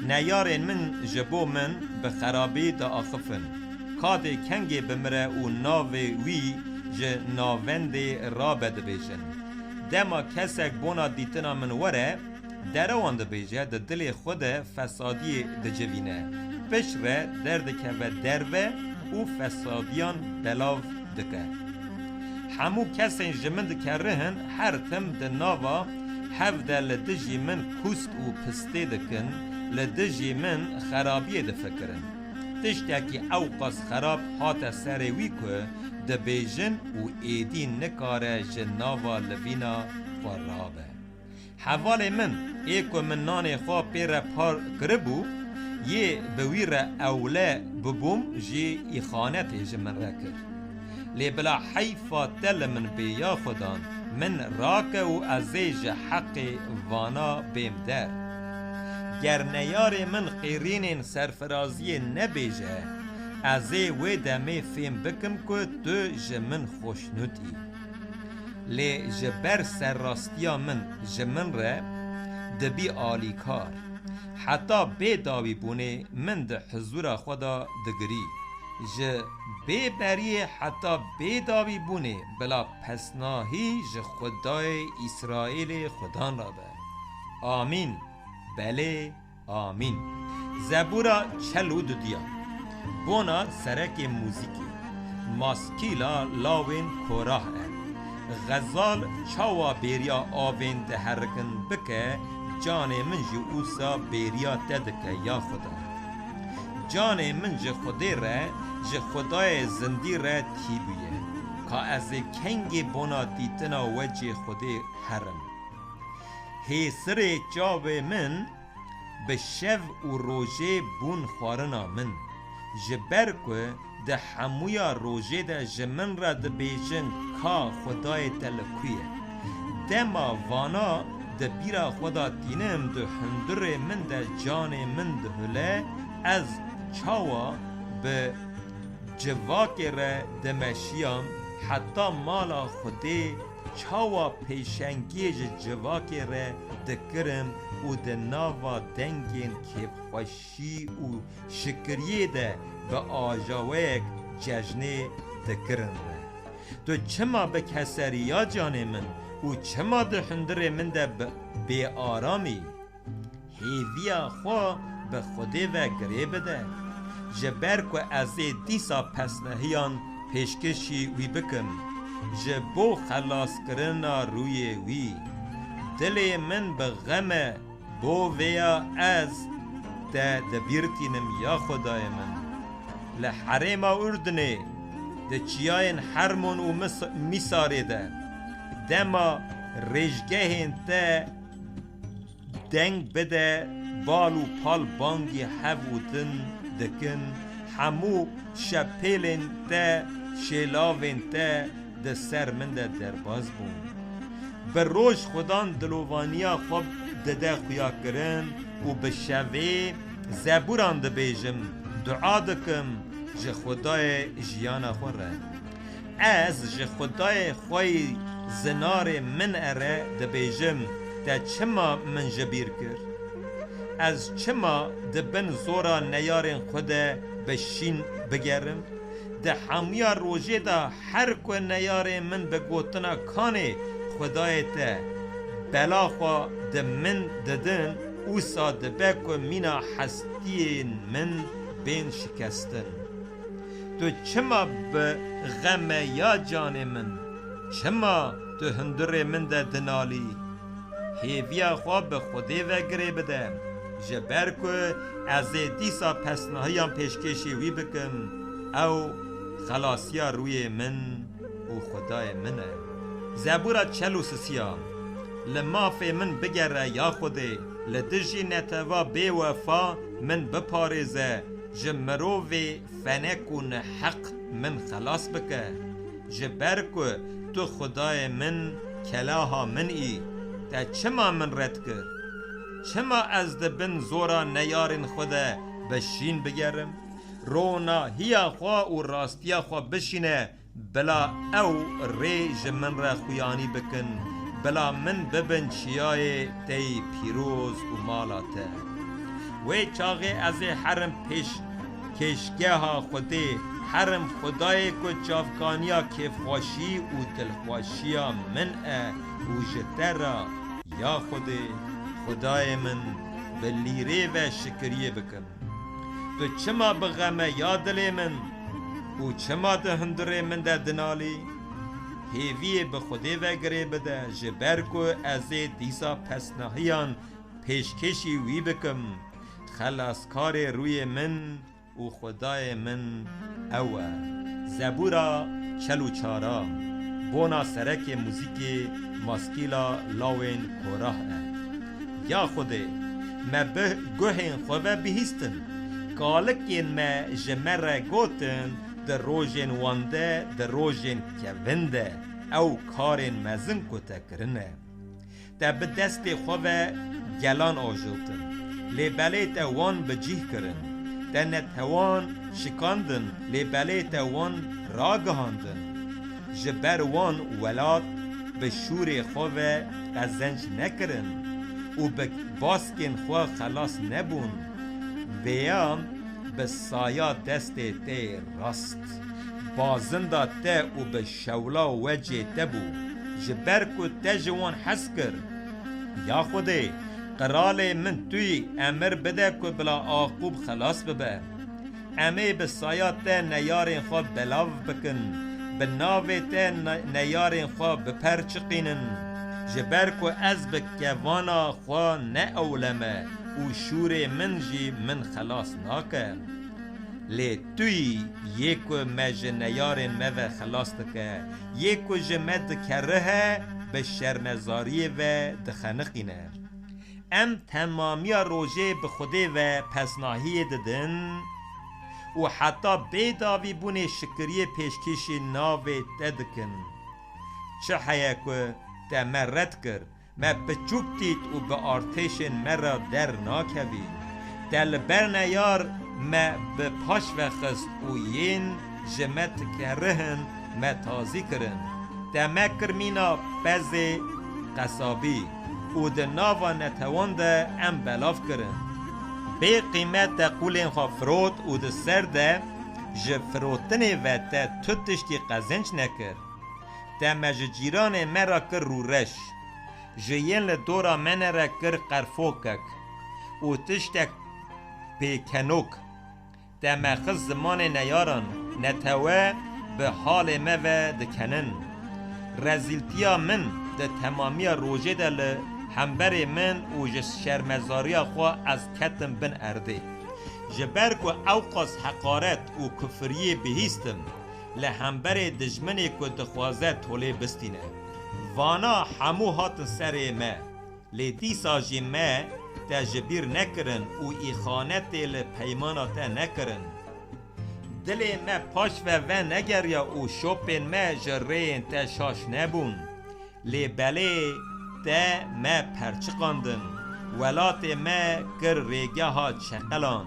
نیارین من جبو من به خرابی دا آخفن کاده کنگی بمره و ناوی وی جه ناونده را بده بیشن دما کسک بونا دیتنا من وره دروان ده بیجه ده دل خود فسادی ده جوینه پشوه دردکه و دروه و فسادیان بلاو دکه همو کسین جمند کرهن هر تم ده ناوا هفده لدجی من کوست و پسته دکن لدجی من خرابیه ده فکرن تشتاکی اوقاس خراب هات سروی که ده بیجن و ایدین نکاره جناوا لوینا فرابه حوال من ایکو من نان خواه پیر پار کربو یه بویر اوله ببوم جی ایخانت جمن رکر لی بلا حیفا تل من بیا خودان من راکه و ازیج حق وانا بیم در گر نیار من قیرین سرفرازی نبیجه ازی و دمی فیم بکم که تو جمن خوشنودی لی جبر سر راستیا من جمن ره دبی آلی کار حتی بی داوی بونه من ده حضور خدا دگری ج بی بری حتی بی داوی بونه بلا پسناهی ج خدای اسرائیل خدا را به آمین بله آمین زبورا چلو دیا بونا سرک موزیکی ماسکیلا لاوین کوراه غزال چاوا بیریا آوین ده هرکن بکه جان من جو اوسا بیریا تدکه یا خدا جان من جو خودی ره جو خدای زندی ره تیبیه که از کنگی بونا دیتنا وجه خودی حرم هی سر جاو من به شو و روژه بون خوارنا من جبر که ده همویا روژه ده جمن را ده بیجن کا خدای تلکویه دما وانا ده بیرا خدا دینم ده هندر من ده جان من ده هله از چاوا به جواک را ده مشیام حتی مالا خودی چاوا پیشنگی جواک را ده کرم و ده ناوا دنگین که خوشی و شکریه ده به آجاوک ججنه ده کرم را تو چما به کسریا جان من و چما ده هندر من ده به آرامی هیویا خوا به خودی و گریب ده جبر که از دیسا پسنهیان پیشکشی وی بکم جبو خلاص کرنا روی وی دل من به غم بو ویا از ده دبیرتینم یا خدای من لحرم اردنه ده چیاین حرمون و میساره ده دما رجگهین ده دنگ بده بال و پال بانگی هفودن دکن همو شپیلن ده شلاوین ده سر من ده درباز بون بر روش خودان دلوانیا خوب ده خویا کرن و به شوه زبوران ده بیجم دعا دکم جه خدای جیانا خوره از جه خدای خوی زنار من اره ده بیجم ده چما من جبیر کرد از چما ده بن زورا نیارن خوده بشین بگرم ده همیا روژه ده هر کو نیاره من بگوتنا کانه خدای ته بلا خوا ده من ددن اوسا ده بکو مینا حستی من بین شکستن تو چما به غم یا جان من چما تو هندر من ده دنالی هیویا خوا به خودی و گره بده جبر که از دیسا پسنهایان پیشکشی وی بکم او خلاصیا روی من و خدای منه زبورا 43 لماف من بگره یا خوده لدجی نتوا بی وفا من بپارزه جمروی فنکون حق من خلاص بکه جبر که تو خدای من کلاها من ای تا چما من رد کرد چما از ده بن زورا نیارن خوده بشین بگرم رونا هیا خوا و راستیا خوا بشینه بلا او ریج من را خویانی بکن بلا من ببن چیای تی پیروز و مالاته وی چاقی از حرم پیش کشگه ها خوده حرم خدای کو چافکانیا کیف خوشی و دلخوشی من و جتر یا خوده خدای من به لیره و شکریه بکن تو چما بغمه یا دل من و چما ده هندره من ده دنالی هیوی به خوده و گره بده جبر کو از دیسا پسنهیان پیشکشی وی بکم خلاصکار روی من و خدای من اوه زبورا 44 بونا سرک موزیک ماسکیلا لاوین کوراه یا خوده ما به گوهین خواه بهیستن کالکین ما جمره گوتن در روژین وانده در روژین کونده او کارین مزن کتا کرنه تا به دست خواه گلان آجلتن لیبالی تا وان بجیه کرن تا نتوان شکاندن لیبالی تا وان راگهاندن جبر وان ولاد به شور خواه از زنج نکرن و به باسکین خواه خلاص نبون ویام به سایا دست ته راست بازنده ته و به شولا وجه تبو جبر کو تجوان حس کر یا خوده قرال من توی امر بده که بلا آقوب خلاص ببه امی به سایا ته نیارین خواه بلاو بکن به ناوی ته نیارین خواه بپرچقینن جبر کو از بکوانا خواه نه اولمه و شور من جی من خلاص ناکه لی توی یکو مج نیارن مو خلاص دکه یکو جمد کره به شرمزاری و دخنقینه ام تمامی روژه به خوده و پسناهی ددن و حتی بیداوی بونه شکریه پیشکشی ناوی ددکن. چه حیا که ده مرد کر ما بچوک دید و به آرتش مرا در ناکوی دل برنیار ما به پاش وخست و ین جمت کرهن ما تازی کرن ده مکر مینا بز قصابی و ده ناوا نتوان ده ام بلاف کرن به قیمت ده قولین خواه فروت و ده سر ده جفروتنی و ده تتشتی قزنج نکر ده مججیران مرا کر رو رش جیین لدورا من را کر قرفوکک و تشتک پیکنوک ده مخص زمان نیاران نتوه به حال موه دکنن رزیلتیا من ده تمامی روژه ده همبر من و شرمزاریا خواه از کتم بن ارده جبر که اوقاس حقارت و کفریه بهیستم لهمبر دجمنی که دخوازه توله بستینه وانا همو هات سر ما لیدی ساجی ما تجبیر نکرن و ایخانت لپیمانات نکرن دل ما پاش و نگریا و شوپن ما جرین تا شاش نبون لی بله تا ما پرچقاندن ولات ما کر ریگه ها چقلان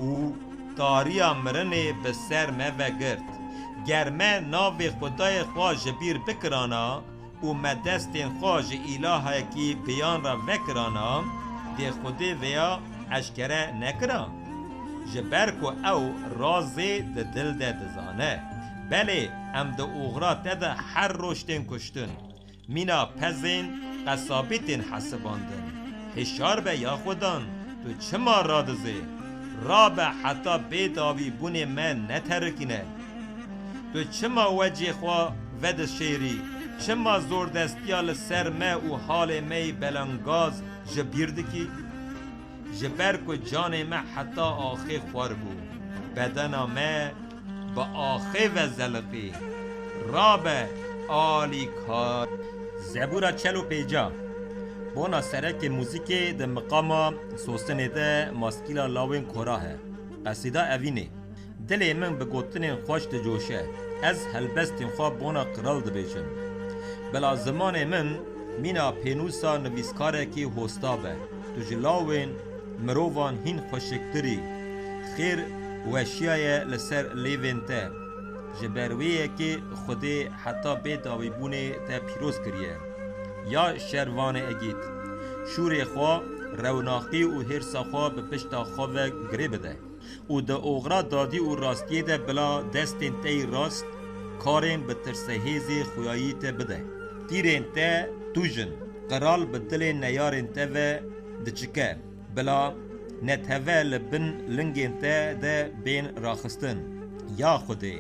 و داریا مرنه بسر ما و گرد گرمه ناو خدای خواه جبیر بکرانا و مدستین خواه الهه کی بیان را وکرانا دی خودی ویا اشکره نکران جبرکو او رازی ده دل ده دزانه بله ام ده اوغرا ده هر روشتین کشتن مینا پزین قصابیتین حسباندن هشار به یا خودان تو چما را دزه را به حتی بیداوی بون من نترکینه تو چما وجه خواه ود شیری چما زور دستیال سر ما و حال می بلنگاز جبیردکی جبر کو جان ما حتی آخی خوار بود بدنا ما با آخی و زلقی راب آلی کار زبورا چلو پیجا بونا سرک موزیک ده مقام سوستنه ده ماسکیلا لاوین کوراه قصیده اوینه دل من به گوتن خوش ده جوشه از هلبستین خواه بونا قرال ده بیشم بلا زمان من مینا پینوسا نویسکاره کی هستابه تو جلاوین مروان هین خوشکتری خیر وشیای لسر لیوین ته جبرویه که خودی حتی به داوی بونه ته پیروز کریه یا شروان اگید شور خواه روناقی و هرسا خواه به پشتا خواه گره بده و ده اوغرا دادی و راستیه ده بلا دستین تی راست کارین به ترسهیزی خویایی ته بده تیرین ته توجن قرال به دل نیارین ته و دچکه بلا نتوه لبن لنگین ته ده بین راخستن یا خودی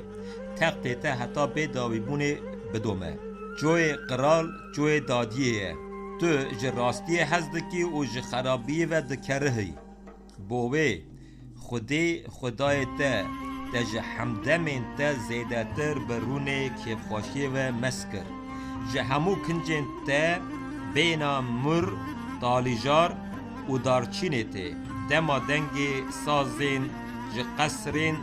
تخت ته حتی به داوی بونه بدومه جوی قرال جوی دادیه تو جه راستیه هزدکی و جه خرابیه و دکرهی بوه خودی خدای ته جه حمدمین ته زیده تر برونه که خوشی و مسکر جه همو کنجین ته بینا مر تالیجار و دارچینه ته دما دنگی سازین جه قصرین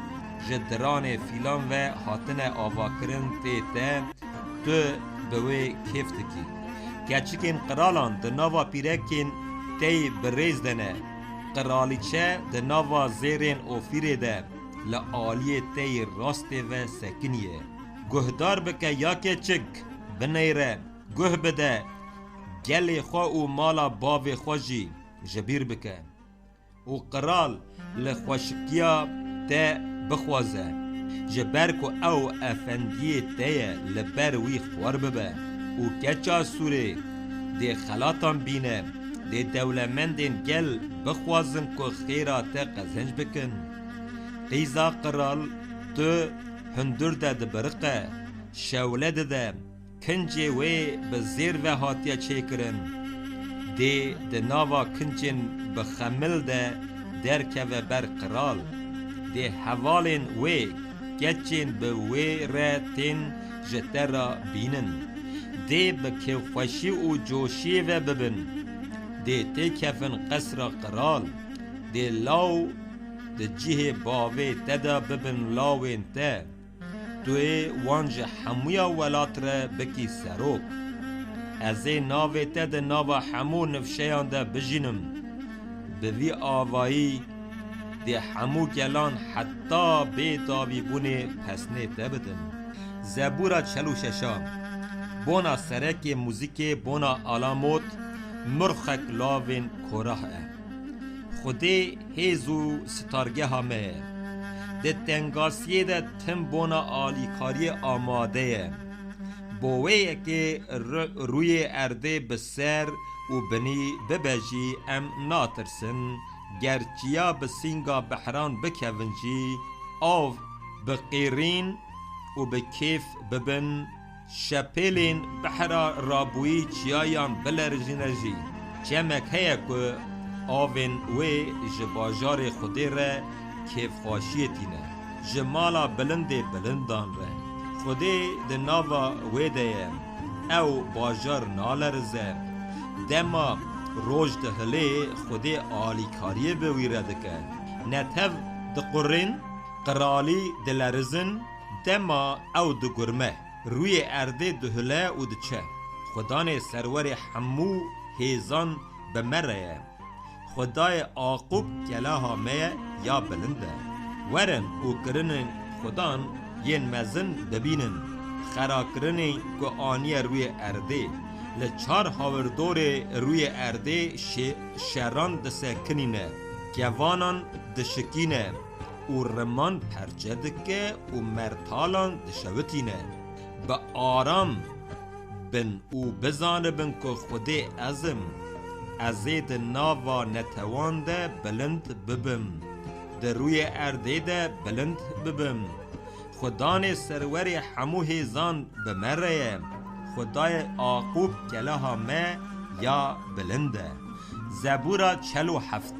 جه دران فیلان و حاطن آواکرن ته تو بوی کفتکی گچکین قرالان ده نوا پیرکین تی بریز دنه قرالیچه ده نوا زیرین اوفیره ده لعالی تی راست و سکنیه گهدار بکه یا که چک بنیره گه بده گل خواه و مالا باو خوشی جبیر بکه و قرال لخوشکیا ته بخوازه جبرکو او افندیه ته لبر وی خوار ببه و کچا سوره ده خلاتان بینه ده دولمندین گل بخوازن که خیرات قزنج بکن قیزا قرال تو هندر ده برقه شوله ده کنجه وی بزیر و هاتیا چه کرن ده ناوا کنجن بخمل ده درکه و بر قرال ده حوالین وی گچین به وی را تین جتر را بینن ده به خوشی و جوشی و ببن دی تی کفن قصر قرال دی لاو دی جیه باوی تدا ببن لاوین ته توی وانج حمویا ولات را بکی سروک ازی ناوی تد ناو حمو نفشیان ده بجینم بوی آوایی دی حمو گلان حتی بیتاوی بونه پسنه تبدن زبورا 46 بونا سرک موزیک بونا آلاموت مرخک لاوین کوراه خودی هیزو ستارگه همه ده تنگاسیه ده تم بونا آلیکاری آماده بوویه که روی ارده بسر و بنی ببجی ام ناترسن گرچیا بسینگا بحران بکونجی آو بقیرین و بکیف ببن شپیلین بحرا رابوی چیایان بلرجنجی چمک هیا که آوین وی جباجار خودی را کیف خواشیتینه جمالا بلنده بلندان را خودی ده ناوا ویده او باجار نالرزه دما روش ده هلی خودی آلی کاریه بویرده که نتف ده قرین قرالی ده لرزن دما او ده گرمه روی ارده ده هله و ده چه خدان سرور حمو هیزان بمره خدای آقوب کلاها میه یا بلنده ورن و کرنن خدان ین مزن ببینن خراکرنی که آنی روی ارده لچار هاوردور روی ارده شران دسکنینه گوانان دشکینه و رمان پرچدکه و مرتالان دشوتینه با آرام بن و بزانه بن که خودی ازم ازید ناوا نتوانده بلند ببم در روی ارده ده بلند ببم خدان سرور حمو هیزان بمره خدای آقوب کلاها مه یا بلنده زبورا 47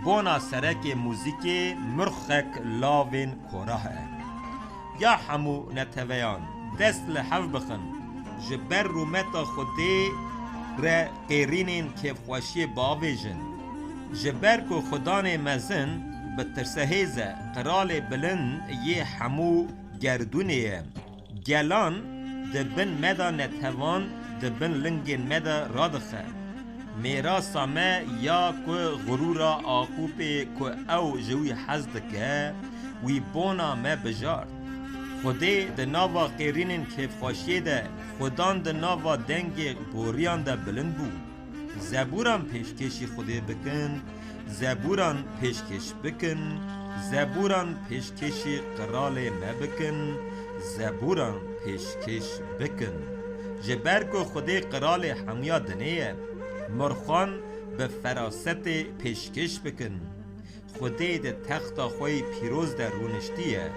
بونا سرک موزیک مرخک لاوین کوراه یا حمو نتویان دست لحف بخن جبر رومتا خودی را قیرینین کیف خوشی باویجن جبر کو خدان مزن بترسهیزه قرال بلند یه حمو گردونه گلان دبن مدا نتوان دبن لنگین مدا رادخه میراسا ما یا که غرورا آقوبه که او جوی حزدکه وی بونا ما بجارد خودی ده ناوا قیرینین کیف خوشی ده خدان ده ناوا دنگ بوریان ده بلند بود زبوران پیشکشی خودی بکن زبوران پیشکش بکن زبوران پیشکشی قرال مبکن زبوران پیشکش بکن جبرکو خودی قرال حمیا دنیه مرخان به فراست پیشکش بکن خودی ده تخت خوی پیروز در رونشتیه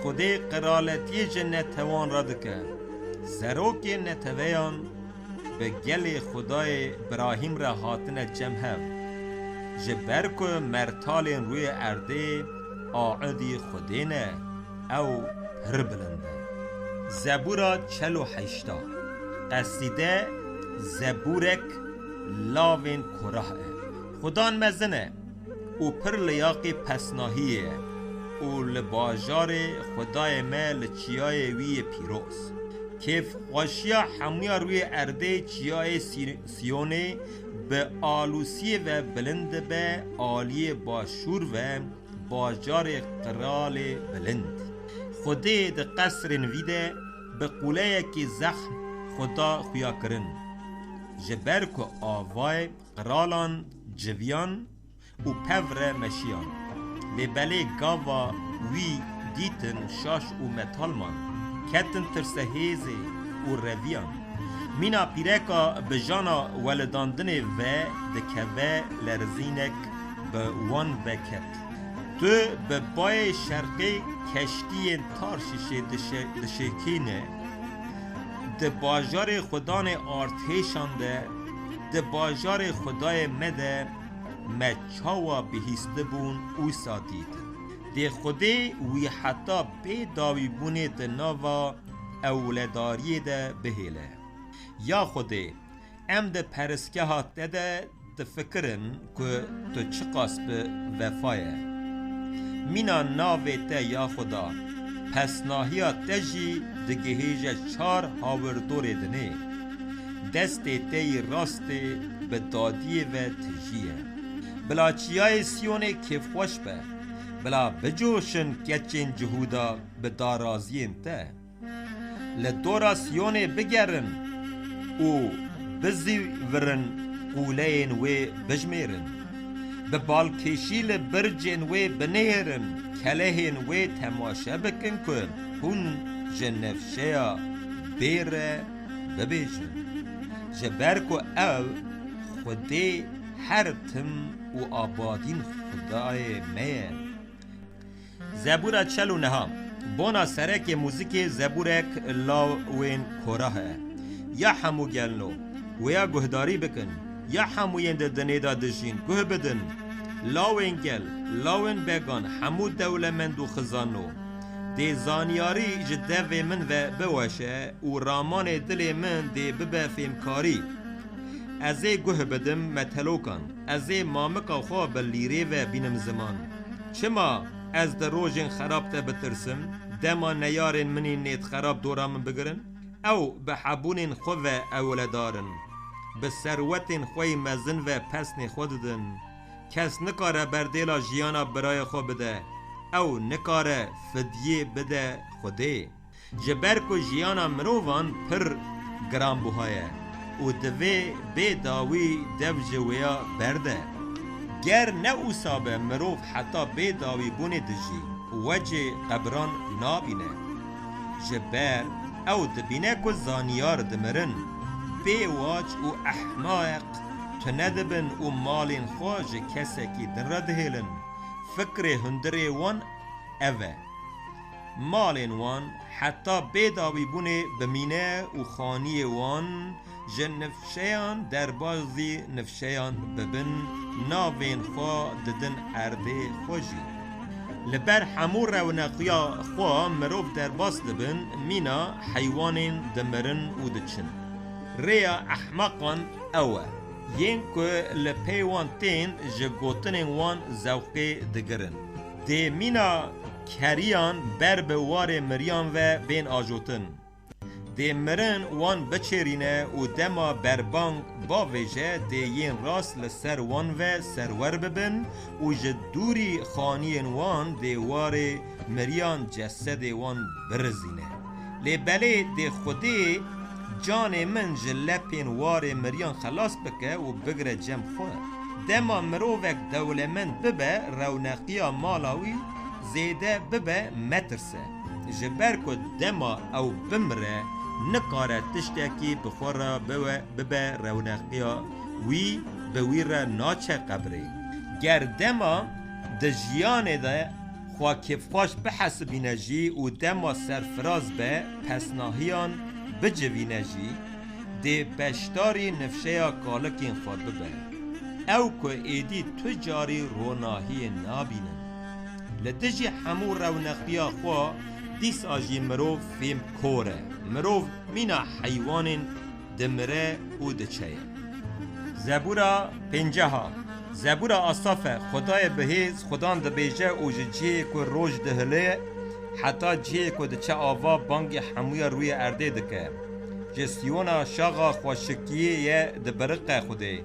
خودی قرالتی جنت توان را دکه زروک نتویان به گل خدای ابراهیم را هاتن جمعه جبرکو مرتالین روی ارده آعدی خودینه او پر بلنده زبورا 48 قصیده زبورک لاوین کراه خدان مزنه او پر لیاقی پسناهیه او لباجار خدای مل چیای وی پیروز کیف خوشیا حمیا روی ارده چیای سیونه به آلوسی و بلند به آلی باشور و باجار قرال بلند خودی ده قصر ویده به قوله کی زخم خدا خویا کرن جبر کو آوای قرالان جویان و پور مشیان لبله گاوا وی دیتن شاش و متالمان کتن ترسهیزی و رویان مینا پیرکا بجانا ولداندن و دکوه لرزینک به وان وکت تو به پای شرقی کشتی تارشیشه دشکینه ده باجار خدان آرتیشانده ده باجار خدای مده مچاوا بهیسته بون او ساتید ده خودی وی حتی به داوی بونه ده ناوا اولداری ده بهیله یا خودی ام ده پرسکه هات ده تفکرن که تو چقاس به وفایه مینا ناوه ته یا خدا پس ناهیا تجی دگهیج چار هاوردور دنه دست تی راست به دادی و تجیه بلا چیای سیون کیف خوش به بلا بجوشن کچین جهودا به دارازین ته لدورا سیون بگرن او بزیورن قولین و بجمیرن به بالکشیل برجن و بنهرن کلهن و تماشا بکن کن هون جنفشیا بیره ببیجن جبرکو او خودی هر تم و آبادین خدای میه زبورا چلو نها بونا سرک موزیک زبورک لاوین کوراه یا همو گلنو و یا گهداری بکن یا هموین ده دنیدا دجین گه بدن لاوین گل لاوین بگان همو دولمند و خزانو دی زانیاری جده من و بوشه و رامان دل من دی ببه فیمکاری ازی گه بدم متلوکان ازی مامکا خواه بلیره و بینم زمان چما از در روژن خراب تا بترسم دما نیارن منی نیت خراب دورا من بگرن او به حبون خو و اولدارن به ثروت خوی مزن و پسن خوددن کس نکاره بردیلا جیانا برای خو بده او نکاره فدیه بده خوده جبرکو جیانا مروان پر گرام بوهایه و دوی بی داوی دو جویا برده گر نه اوسابه مروف حتی بی داوی بونه دجی وجه قبران نابینه جبر او دبینه که زانیار دمرن بی واج و احماق تندبن و مالین خواج کسی که در را دهیلن فکر هندره وان اوه مالین وان حتی بی داوی بونه بمینه و خانی وان جن نفشیان در بازی نفشیان ببن ناوین خواه ددن ارده خوشی لبر همو رونقیا خواه مروف در باز دبن مینا حیوانین دمرن و دچن ریا احمقان اوه ین که لپیوان تین جگوتنین وان زوقی دگرن دی مینا کریان بر بوار مریان و بین آجوتن دی مرن وان بچرینه و دما بربانگ با ویجه دی ین راست لسر وان و سرور ببن و جدوری خانین وان دی وار مریان جسد وان برزینه لی بله دی خودی جان من جلپین وار مریان خلاص بکه و بگره جم خواه دما مرووک دولمند ببه رونقیا مالاوی زیده ببه مترسه جبرکو دما او بمره نکاره تشتکی بخوره ببه رونقیا وی بویره ناچه قبری گر دما دجیانه ده خواه کفخاش بحسبینه جی و دما سرفراز به پسناهیان بجوینه جی دی بشتاری نفشه کالکین خواه ببه او که ایدی تجاری روناهی نابینن لدجی همو رونقیا خواه دیس آجی مروف فیم کوره مروف مینا حیوانین دمره و دچه زبورا 50 زبورا آصافه خدای بهیز خدان دبیجه و جیه که روش دهله حتی جیه که دچه آوا بانگ حموی روی ارده دکه جسیونا شاغا خوشکیه یه دبرقه خوده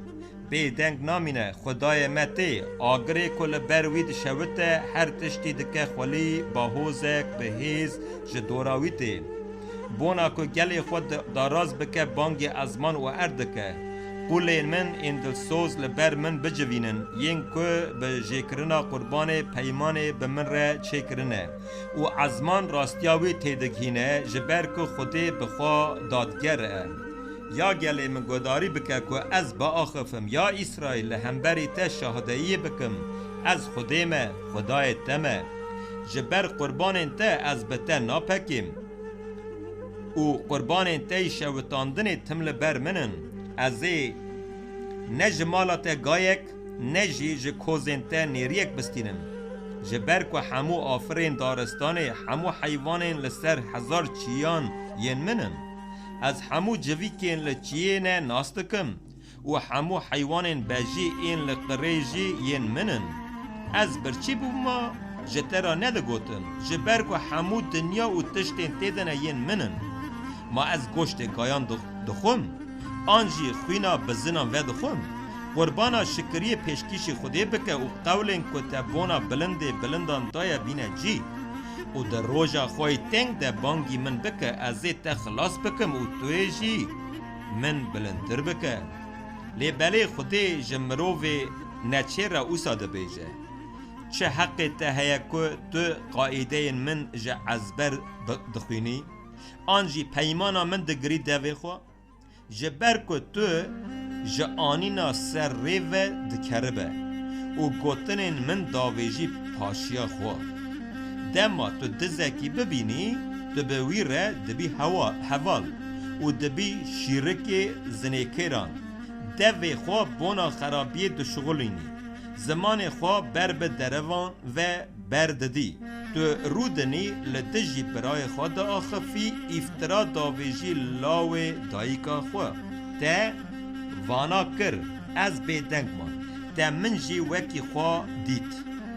بی دنگ نامینه خدای مته آگره کل بروید شوته هر تشتی دکه خوالی با حوزک بهیز جدوراویته بونا که گلی خود داراز بکه بانگ ازمان و اردکه قولین من این دلسوز لبر من بجوینن ین که به جیکرنا قربان پیمان به من را چیکرنه و ازمان راستیاوی تیدگینه جبر که خودی بخوا دادگره یا گلی من گداری بکه که از با آخفم یا اسرائیل همبری تا شهدایی بکم از خودیم خدای تمه جبر قربان تا از بته ناپکیم و قربان تا شوتاندن تمل بر منن ازی نه جمالات گایک نه جی کوزنته نیریک بستینم جبر که همو آفرین دارستانه همو حیوانین لسر هزار چیان ین منن از همو جویکین لچیینه ناستکم و همو حیوان بجی این لقریجی ین منن از برچی بوما جترا ندگوتم جبر که همو دنیا و تشتین تیدن ین منن ما از گوشت گایان دخم آنجی خوینا بزنان و دخم قربانا شکریه پیشکیش خوده بکه و قولن که تبونا بلندان دایا بینه جی و در روژا خوی تنگ ده بانگی من بکه ازی تا خلاص بکم و توی جی من بلندتر بکه لی بله خوده جمروه نچه را اوسا ده بیجه چه حق تا هیا که تو قائده من جا عزبر دخوینی آنجی پیمانا من دگری دوی خوا جبر که تو جا آنینا سر ریو دکربه و گوتنین من داویجی پاشیا خوا دما تو دزکی ببینی تو بویره دبی حوال و دبی شیرک زنیکران دوی خوا بونا خرابی دشغلینی زمان خوا بر به دروان و برددی تو رودنی لدجی برای خوا دا آخفی افترا داویجی لاو دایکا خوا تا وانا کر از بیدنگ من تا من جی وکی خوا دیت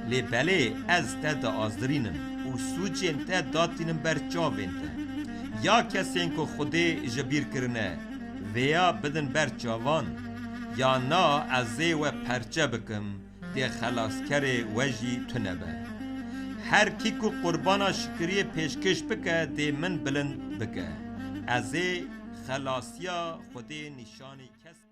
لی بله از تا دا آزدرینم و سوچین تا داتینم بر چاوین تا یا کسین که خوده جبیر کرنه ویا بدن بر چاوان یا نا ازی و پرچه بکم دی خلاص کر وجی تو نبه هر کی که قربانا شکریه پیشکش بکه دی من بلند بکه ازی خلاصیا خوده نشانی کس